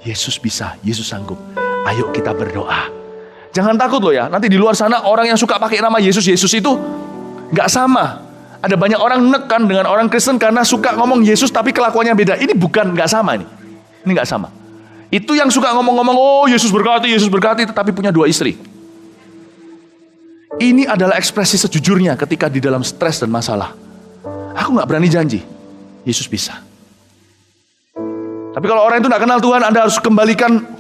Yesus bisa, Yesus sanggup. Ayo kita berdoa. Jangan takut loh ya. Nanti di luar sana orang yang suka pakai nama Yesus itu gak sama. Ada banyak orang nekan dengan orang Kristen karena suka ngomong Yesus tapi kelakuannya beda. Ini bukan, gak sama ini. Ini gak sama. Itu yang suka ngomong-ngomong, oh Yesus berkati, tetapi punya 2 istri. Ini adalah ekspresi sejujurnya ketika di dalam stres dan masalah. Aku gak berani janji. Yesus bisa. Tapi kalau orang itu gak kenal Tuhan, Anda harus kembalikan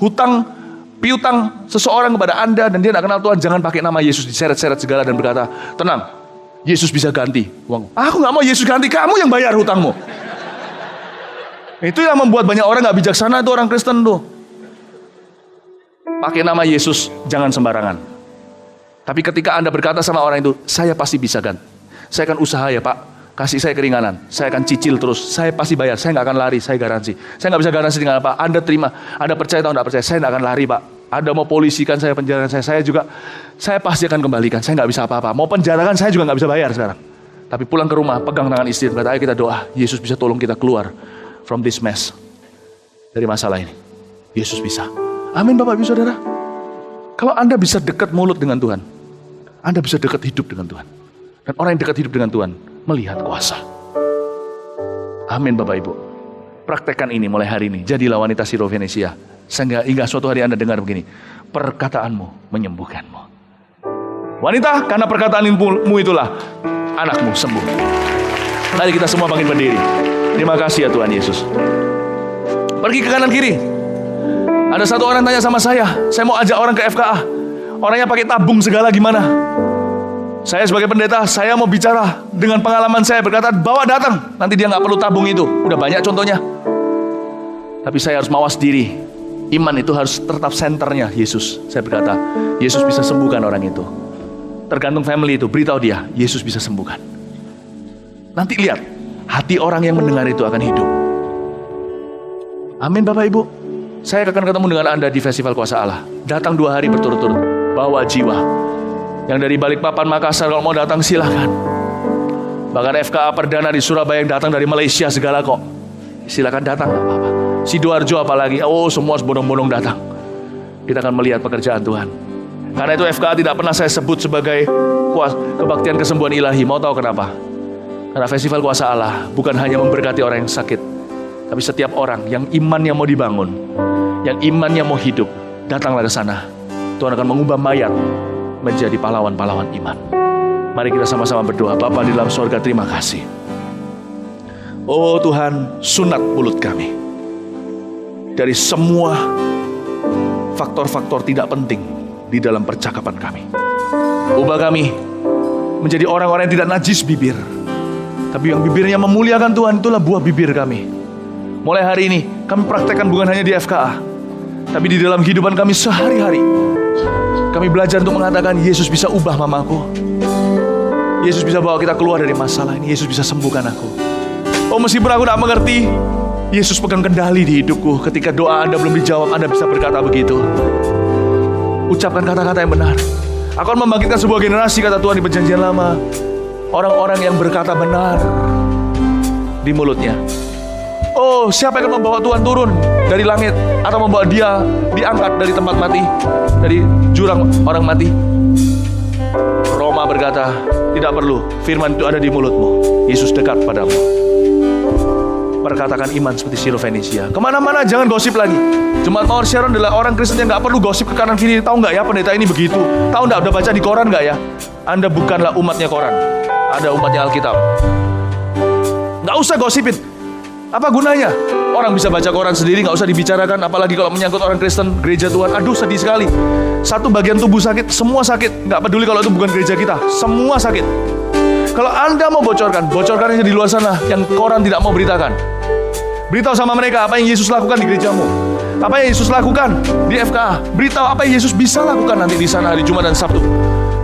piutang seseorang kepada Anda dan dia gak kenal Tuhan. Jangan pakai nama Yesus diseret-seret segala dan berkata, tenang, Yesus bisa ganti uang. Aku gak mau Yesus ganti, kamu yang bayar hutangmu. Itu yang membuat banyak orang gak bijaksana itu orang Kristen tuh. Pakai nama Yesus, jangan sembarangan. Tapi ketika Anda berkata sama orang itu, saya pasti bisa ganti. Saya akan usaha ya Pak. Kasih saya keringanan, saya akan cicil terus, saya pasti bayar, saya gak akan lari, saya garansi. Saya gak bisa garansi dengan apa, Anda terima, Anda percaya atau gak percaya, saya gak akan lari Pak. Anda mau polisikan saya, penjarakan saya juga, saya pasti akan kembalikan, saya gak bisa apa-apa. Mau penjarakan saya juga gak bisa bayar sekarang. Tapi pulang ke rumah, pegang tangan istri, berkata, ayo kita doa, Yesus bisa tolong kita keluar from this mess. Dari masalah ini, Yesus bisa. Amin Bapak Ibu Saudara. Kalau Anda bisa dekat mulut dengan Tuhan, Anda bisa dekat hidup dengan Tuhan. Dan orang yang dekat hidup dengan Tuhan, melihat kuasa. Amin Bapak Ibu. Praktekkan ini mulai hari ini. Jadilah wanita Sirofenesia. Sehingga hingga suatu hari Anda dengar begini. Perkataanmu menyembuhkanmu. Wanita, karena perkataanmu itulah anakmu sembuh. Mari kita semua bangkit berdiri. Terima kasih ya Tuhan Yesus. Pergi ke kanan kiri. Ada satu orang tanya sama saya mau ajak orang ke FKA. Orangnya pakai tabung segala gimana? Saya sebagai pendeta, saya mau bicara dengan pengalaman saya, berkata, bawa datang. Nanti dia gak perlu tabung itu. Udah banyak contohnya. Tapi saya harus mawas diri. Iman itu harus tetap senternya Yesus. Saya berkata, Yesus bisa sembuhkan orang itu. Tergantung family itu, beritahu dia, Yesus bisa sembuhkan. Nanti lihat, hati orang yang mendengar itu akan hidup. Amin Bapak Ibu. Saya akan ketemu dengan Anda di Festival Kuasa Allah. Datang 2 hari berturut-turut. Bawa jiwa. Yang dari Balikpapan, Makassar, kalau mau datang silakan. Bahkan FKA Perdana di Surabaya yang datang dari Malaysia segala kok. Silakan datang, gak apa-apa. Sidoarjo apalagi, semua sebondong-bondong datang. Kita akan melihat pekerjaan Tuhan. Karena itu FKA tidak pernah saya sebut sebagai kebaktian kesembuhan ilahi. Mau tahu kenapa? Karena festival kuasa Allah bukan hanya memberkati orang yang sakit, tapi setiap orang yang imannya mau dibangun, yang imannya mau hidup, datanglah ke sana. Tuhan akan mengubah mayat menjadi pahlawan-pahlawan iman. Mari kita sama-sama berdoa. Bapa di dalam sorga, terima kasih. Oh Tuhan, sunat mulut kami dari semua faktor-faktor tidak penting di dalam percakapan kami. Ubah kami menjadi orang-orang yang tidak najis bibir, tapi yang bibirnya memuliakan Tuhan. Itulah buah bibir kami. Mulai hari ini kami praktekkan bukan hanya di FKA, tapi di dalam kehidupan kami sehari-hari. Kami belajar untuk mengatakan, Yesus bisa ubah mamaku, Yesus bisa bawa kita keluar dari masalah ini, Yesus bisa sembuhkan aku. Oh, meskipun aku tak mengerti, Yesus pegang kendali di hidupku. Ketika doa Anda belum dijawab, Anda bisa berkata begitu. Ucapkan kata-kata yang benar. Aku akan membangkitkan sebuah generasi, kata Tuhan di Perjanjian Lama, orang-orang yang berkata benar di mulutnya. Oh, siapa yang akan membawa Tuhan turun dari langit, atau membawa dia diangkat dari tempat mati, dari jurang orang mati? Roma berkata, tidak perlu, firman itu ada di mulutmu. Yesus dekat padamu. Perkatakan iman seperti Silo Fenisia. Kemana-mana jangan gosip lagi. Jemaat Mawar Sharon adalah orang Kristen yang gak perlu gosip ke kanan kiri. Tahu gak ya pendeta ini begitu? Tahu gak, udah baca di koran gak ya? Anda bukanlah umatnya koran, ada umatnya Alkitab. Gak usah gosipin. Apa gunanya? Orang bisa baca koran sendiri, gak usah dibicarakan. Apalagi kalau menyangkut orang Kristen, gereja Tuhan. Aduh, sedih sekali. Satu bagian tubuh sakit, semua sakit. Gak peduli kalau itu bukan gereja kita, semua sakit. Kalau Anda mau bocorkan, bocorkan aja di luar sana yang koran tidak mau beritakan. Beritahu sama mereka apa yang Yesus lakukan di gerejamu, apa yang Yesus lakukan di FKA. Beritahu apa yang Yesus bisa lakukan nanti di sana hari Jumat dan Sabtu.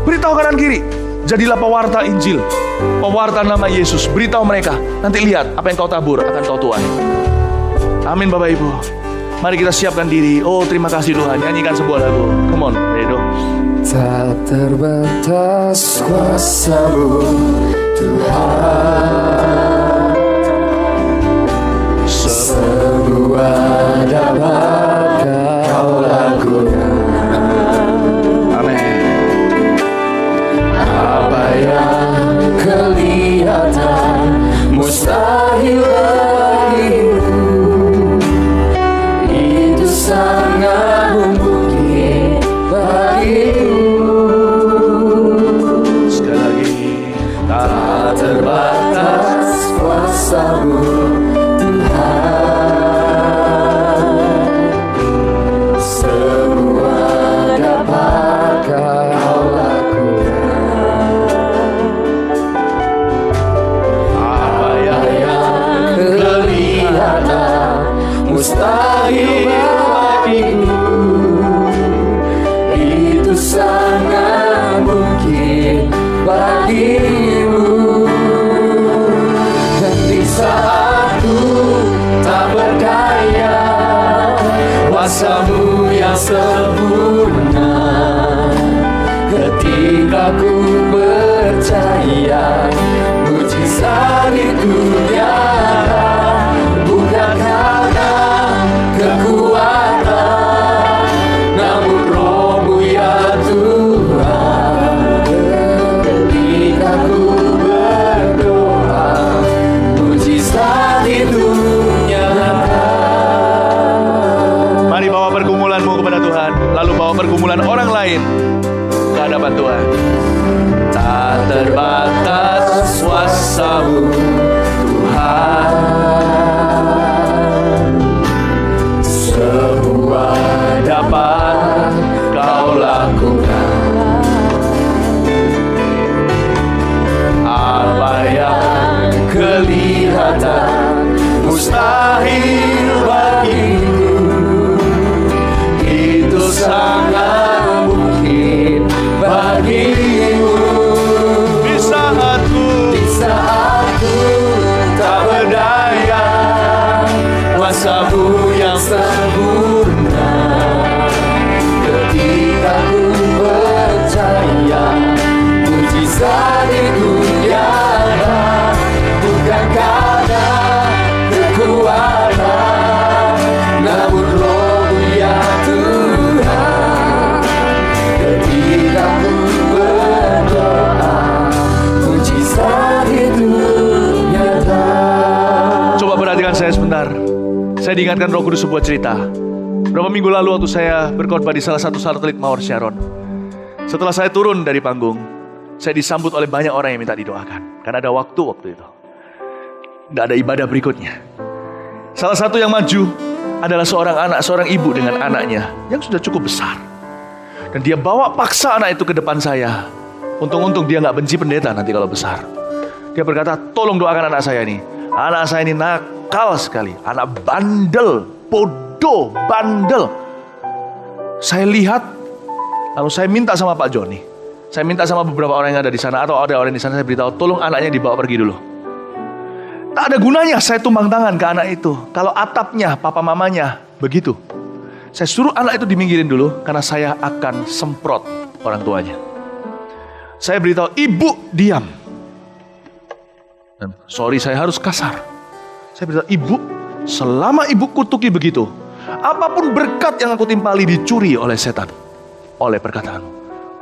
Beritahu kanan kiri. Jadilah pewarta Injil, pewarta nama Yesus. Beritahu mereka. Nanti lihat apa yang kau tabur akan kau tuai. Amin Bapak Ibu. Mari kita siapkan diri. Oh terima kasih Tuhan. Nyanyikan sebuah lagu. Come on, Redo. Tak terbatas kuasa-Mu Tuhan, semua dapat Kau lakukan. Amin. Apa yang kelihatan mustahil bagimu, itu sangat mungkin bagimu. Tak terbatas kuasa-Mu Tuhan, semua dapat Kau lakukan. Apa yang kelihatan mustahil bagimu, itu sangat mungkin bagimu. Dan di saat ku tak berdaya, kuasa-Mu yang sempurna, ketika ku percaya mujizat itu nyata, bukan karena kekuatan, namun Roh-Mu ya Tuhan. Ketika ku berdoa, mujizat itu nyata. Mari bawa pergumulanmu kepada Tuhan, lalu bawa pergumulan orang lain ke hadapan Tuhan. Tak terbatas kuasa-Mu Tuhan, semua dapat Kau lakukan. Apa yang kelihatan mustahil bagimu, itu sangat mungkin bagimu. Di saat ku tak berdaya, Saya diingatkan Roh Kudus sebuah cerita. Berapa minggu lalu waktu saya berkhotbah di salah satu satelit Mawar Sharon. Setelah saya turun dari panggung, saya disambut oleh banyak orang yang minta didoakan. Karena ada waktu itu. Nggak ada ibadah berikutnya. Salah satu yang maju adalah seorang ibu dengan anaknya yang sudah cukup besar. Dan dia bawa paksa anak itu ke depan saya. Untung-untung dia nggak benci pendeta nanti kalau besar. Dia berkata, tolong doakan anak saya ini. Anak saya ini nakal sekali. Anak bandel, bodoh, bandel. Saya lihat, lalu saya minta sama Pak Joni. Saya minta sama beberapa orang yang ada di sana, atau ada orang di sana, saya beritahu, tolong anaknya dibawa pergi dulu. Tak ada gunanya saya tumbang tangan ke anak itu. Kalau atapnya, papa mamanya, begitu. Saya suruh anak itu diminggirin dulu, karena saya akan semprot orang tuanya. Saya beritahu, ibu diam. Dan sorry, saya harus kasar. Saya beritahu, ibu, selama ibu kutuki begitu, apapun berkat yang aku timpali dicuri oleh setan. Oleh perkataanmu.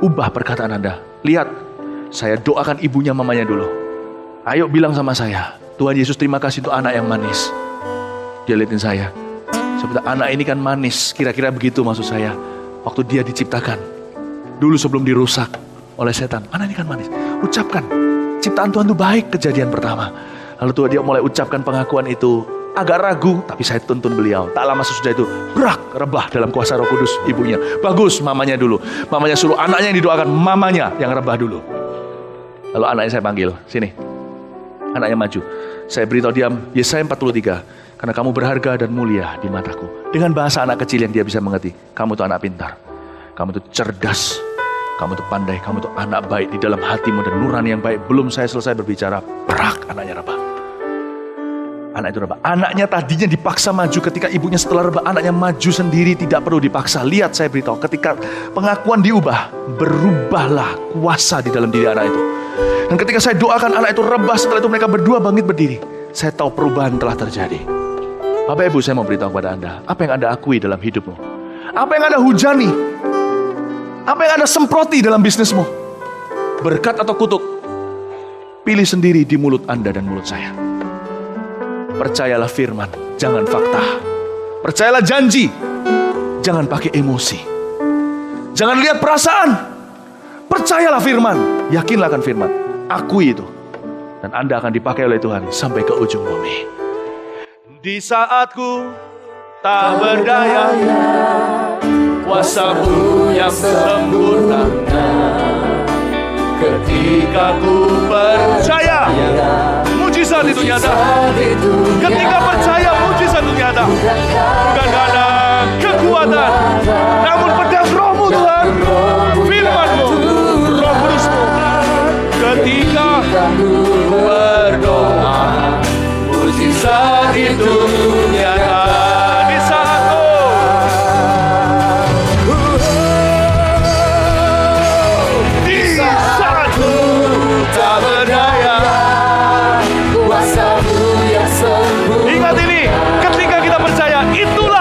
Ubah perkataan Anda. Lihat, saya doakan ibunya mamanya dulu. Ayo bilang sama saya, Tuhan Yesus terima kasih untuk anak yang manis. Dia liatin saya. Saya berkata, anak ini kan manis. Kira-kira begitu maksud saya. Waktu dia diciptakan. Dulu sebelum dirusak oleh setan. Anak ini kan manis. Ucapkan. Ciptaan Tuhan itu baik, kejadian pertama. Lalu Tuhan dia mulai ucapkan pengakuan itu. Agak ragu, tapi saya tuntun beliau. Tak lama sesudah itu, rebah dalam kuasa Roh Kudus ibunya. Bagus, mamanya dulu. Mamanya suruh anaknya yang didoakan, mamanya yang rebah dulu. Lalu anaknya saya panggil, sini. Anaknya maju. Saya beritahu diam, Yesaya 43. Karena kamu berharga dan mulia di mataku. Dengan bahasa anak kecil yang dia bisa mengerti. Kamu tuh anak pintar. Kamu tuh cerdas. Kamu tuh pandai, kamu tuh anak baik di dalam hatimu dan nurani yang baik. Belum saya selesai berbicara, anaknya rebah. Anak itu rebah. Anaknya tadinya dipaksa maju, ketika ibunya setelah rebah, anaknya maju sendiri, tidak perlu dipaksa. Lihat, saya beritahu, ketika pengakuan diubah, berubahlah kuasa di dalam diri anak itu. Dan ketika saya doakan anak itu rebah, setelah itu mereka berdua bangkit berdiri. Saya tahu perubahan telah terjadi. Bapak Ibu, saya mau beritahu kepada Anda, apa yang Anda akui dalam hidupmu? Apa yang Anda hujani? Apa yang Anda semproti dalam bisnismu? Berkat atau kutuk? Pilih sendiri di mulut Anda dan mulut saya. Percayalah firman, jangan fakta. Percayalah janji, jangan pakai emosi. Jangan lihat perasaan. Percayalah firman, yakinlah akan firman. Akui itu. Dan Anda akan dipakai oleh Tuhan sampai ke ujung bumi. Di saatku tak berdaya, kuasa-Mu yang sempurna. Ketika ku percaya, mujizat itu nyata. Ketika percaya, mujizat itu nyata. Bukan karena kekuatan, namun pedang Roh-Mu Tuhan, firman-Mu, Roh Kudus-Mu. Ketika ku berdoa, mujizat itu nyata. Di saatku tak berdaya, kuasa-Mu yang sempurna. Ingat ini, ketika kita percaya, itulah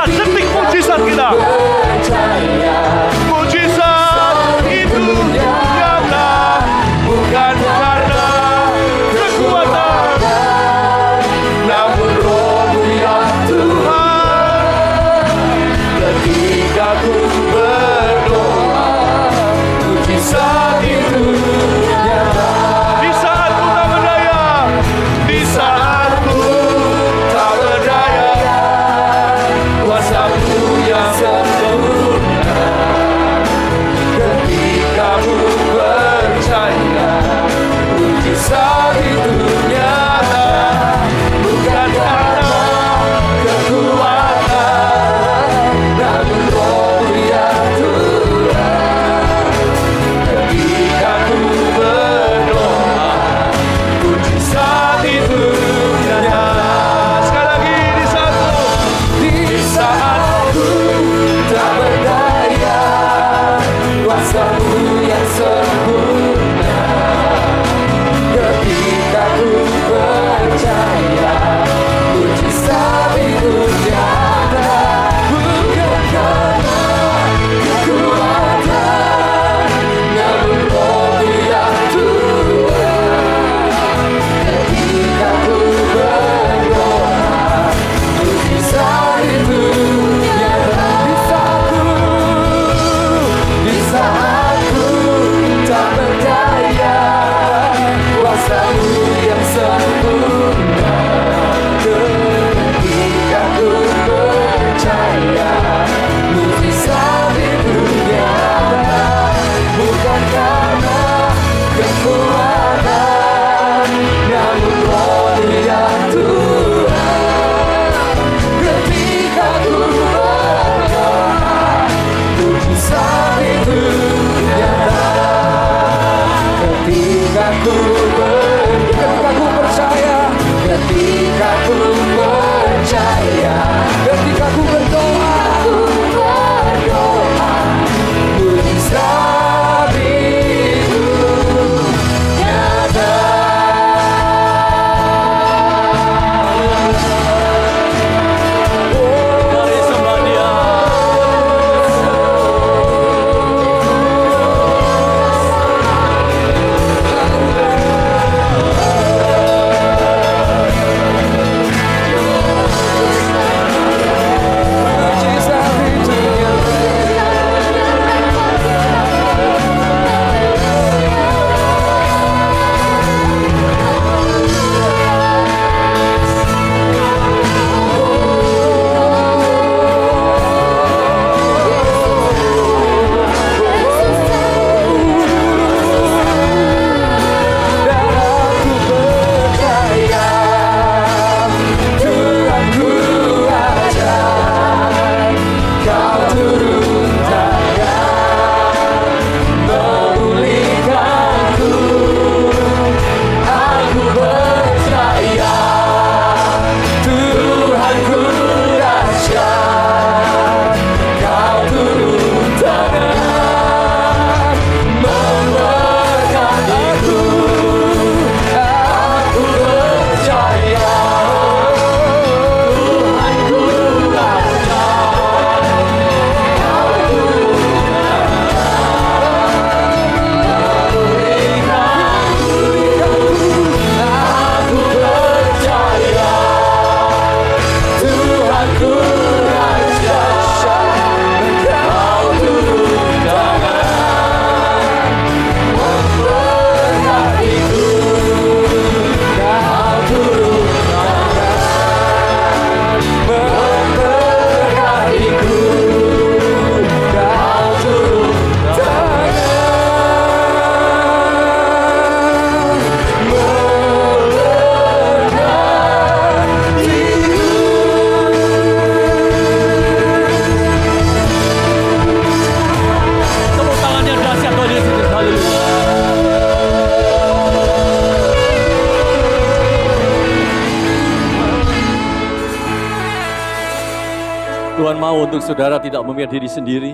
mau untuk saudara tidak memikir diri sendiri,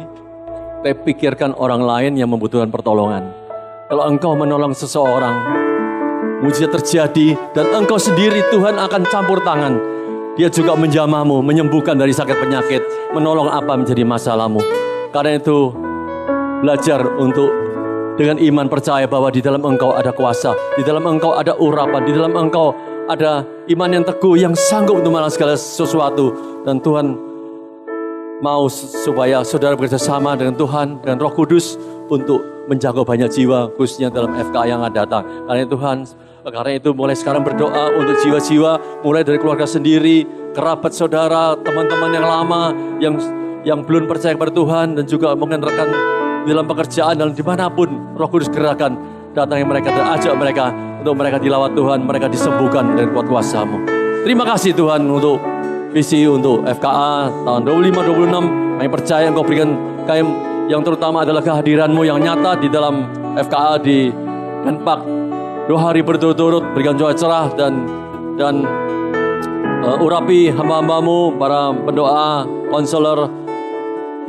tapi pikirkan orang lain yang membutuhkan pertolongan. Kalau engkau menolong seseorang, mujizat terjadi dan engkau sendiri Tuhan akan campur tangan. Dia juga menjamahmu, menyembuhkan dari sakit penyakit, menolong apa menjadi masalahmu. Karena itu belajar untuk dengan iman percaya bahwa di dalam engkau ada kuasa, di dalam engkau ada urapan, di dalam engkau ada iman yang teguh yang sanggup untuk melakukan segala sesuatu. Dan Tuhan mau supaya saudara bekerja sama dengan Tuhan dan Roh Kudus untuk menjaga banyak jiwa, khususnya dalam FKA yang akan datang. Karena itu mulai sekarang berdoa untuk jiwa-jiwa, mulai dari keluarga sendiri, kerabat saudara, teman-teman yang lama, yang belum percaya kepada Tuhan, dan juga mungkin rekan dalam pekerjaan dan dimanapun Roh Kudus gerakan, datangi mereka dan ajak mereka untuk mereka dilawat Tuhan, mereka disembuhkan dari kuat kuasa-Mu. Terima kasih Tuhan untuk visi untuk FKA tahun 25-26. Kami percaya Engkau berikan kami yang terutama adalah kehadiran-Mu yang nyata di dalam FKA di Denpak. 2 hari berturut-turut berikan cuaca cerah dan urapi hamba-hamba-Mu, para pendoa, konselor,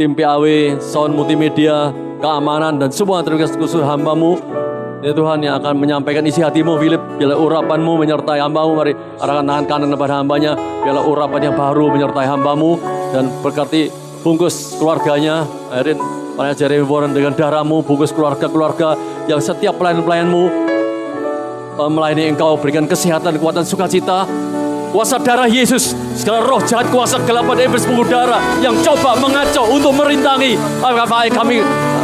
tim PAW, sound multimedia, keamanan dan semua tugas khusus hamba-Mu. Ya Tuhan yang akan menyampaikan isi hati-Mu, Philip, biarlah urapan-Mu menyertai hamba-Mu. Mari arahkan tangan kanan kepada hambanya, biarlah urapan yang baru menyertai hamba-Mu. Dan berkati bungkus keluarganya, Erin, Pak Jeremy Warren dengan darah-Mu, bungkus keluarga-keluarga yang setiap pelayan-pelayan-Mu melayani Engkau, berikan kesehatan, kekuatan, sukacita. Kuasa darah Yesus, segala roh jahat, kuasa gelap pada iblis pengudara yang coba mengacau untuk merintangi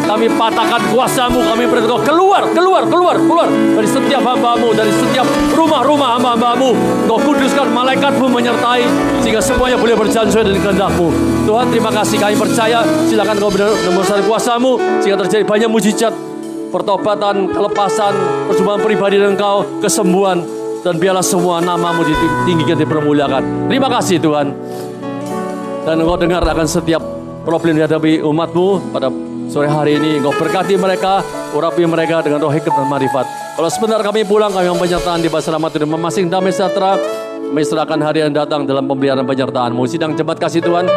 kami patahkan kuasa-Mu, kami berdoa keluar dari setiap hamba-Mu, dari setiap rumah-rumah hamba-Mu. Kau kuduskan malaikat-Mu menyertai sehingga semuanya boleh berjalan sesuai dengan kehendak-Mu. Tuhan, terima kasih, kami percaya. Silakan Kau meneruskan kuasa-Mu sehingga terjadi banyak mujizat, pertobatan, kelepasan, perjumpaan pribadi dengan Engkau, kesembuhan, dan biarlah semua nama-Mu ditinggikan, dipermuliakan. Terima kasih Tuhan. Dan Engkau dengar akan setiap problem yang dihadapi umat-Mu pada sore hari ini. Engkau berkati mereka, urapi mereka dengan roh hikmat dan marifat. Kalau sebentar kami pulang, kami penyertaan di selamat dan memasing damai sejahtera, kami serahkan hari yang datang dalam pemeliharaan penyertaan-Mu. Sidang jemaat kasih Tuhan,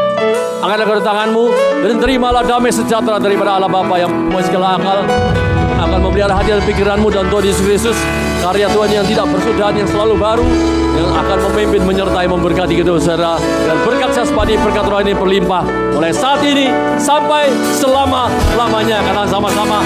angkatlah kedua tangan-Mu dan terimalah damai sejahtera daripada Allah Bapa yang mempunyai segala akal, akan memelihara hati dan pikiran-Mu dan Tuhan Yesus Kristus, karya Tuhan yang tidak bersudahan, yang selalu baru, yang akan memimpin, menyertai, memberkati kedua saudara, dan berkat jasmani, berkat rohani berlimpah mulai saat ini sampai selama-lamanya. Katakan sama-sama,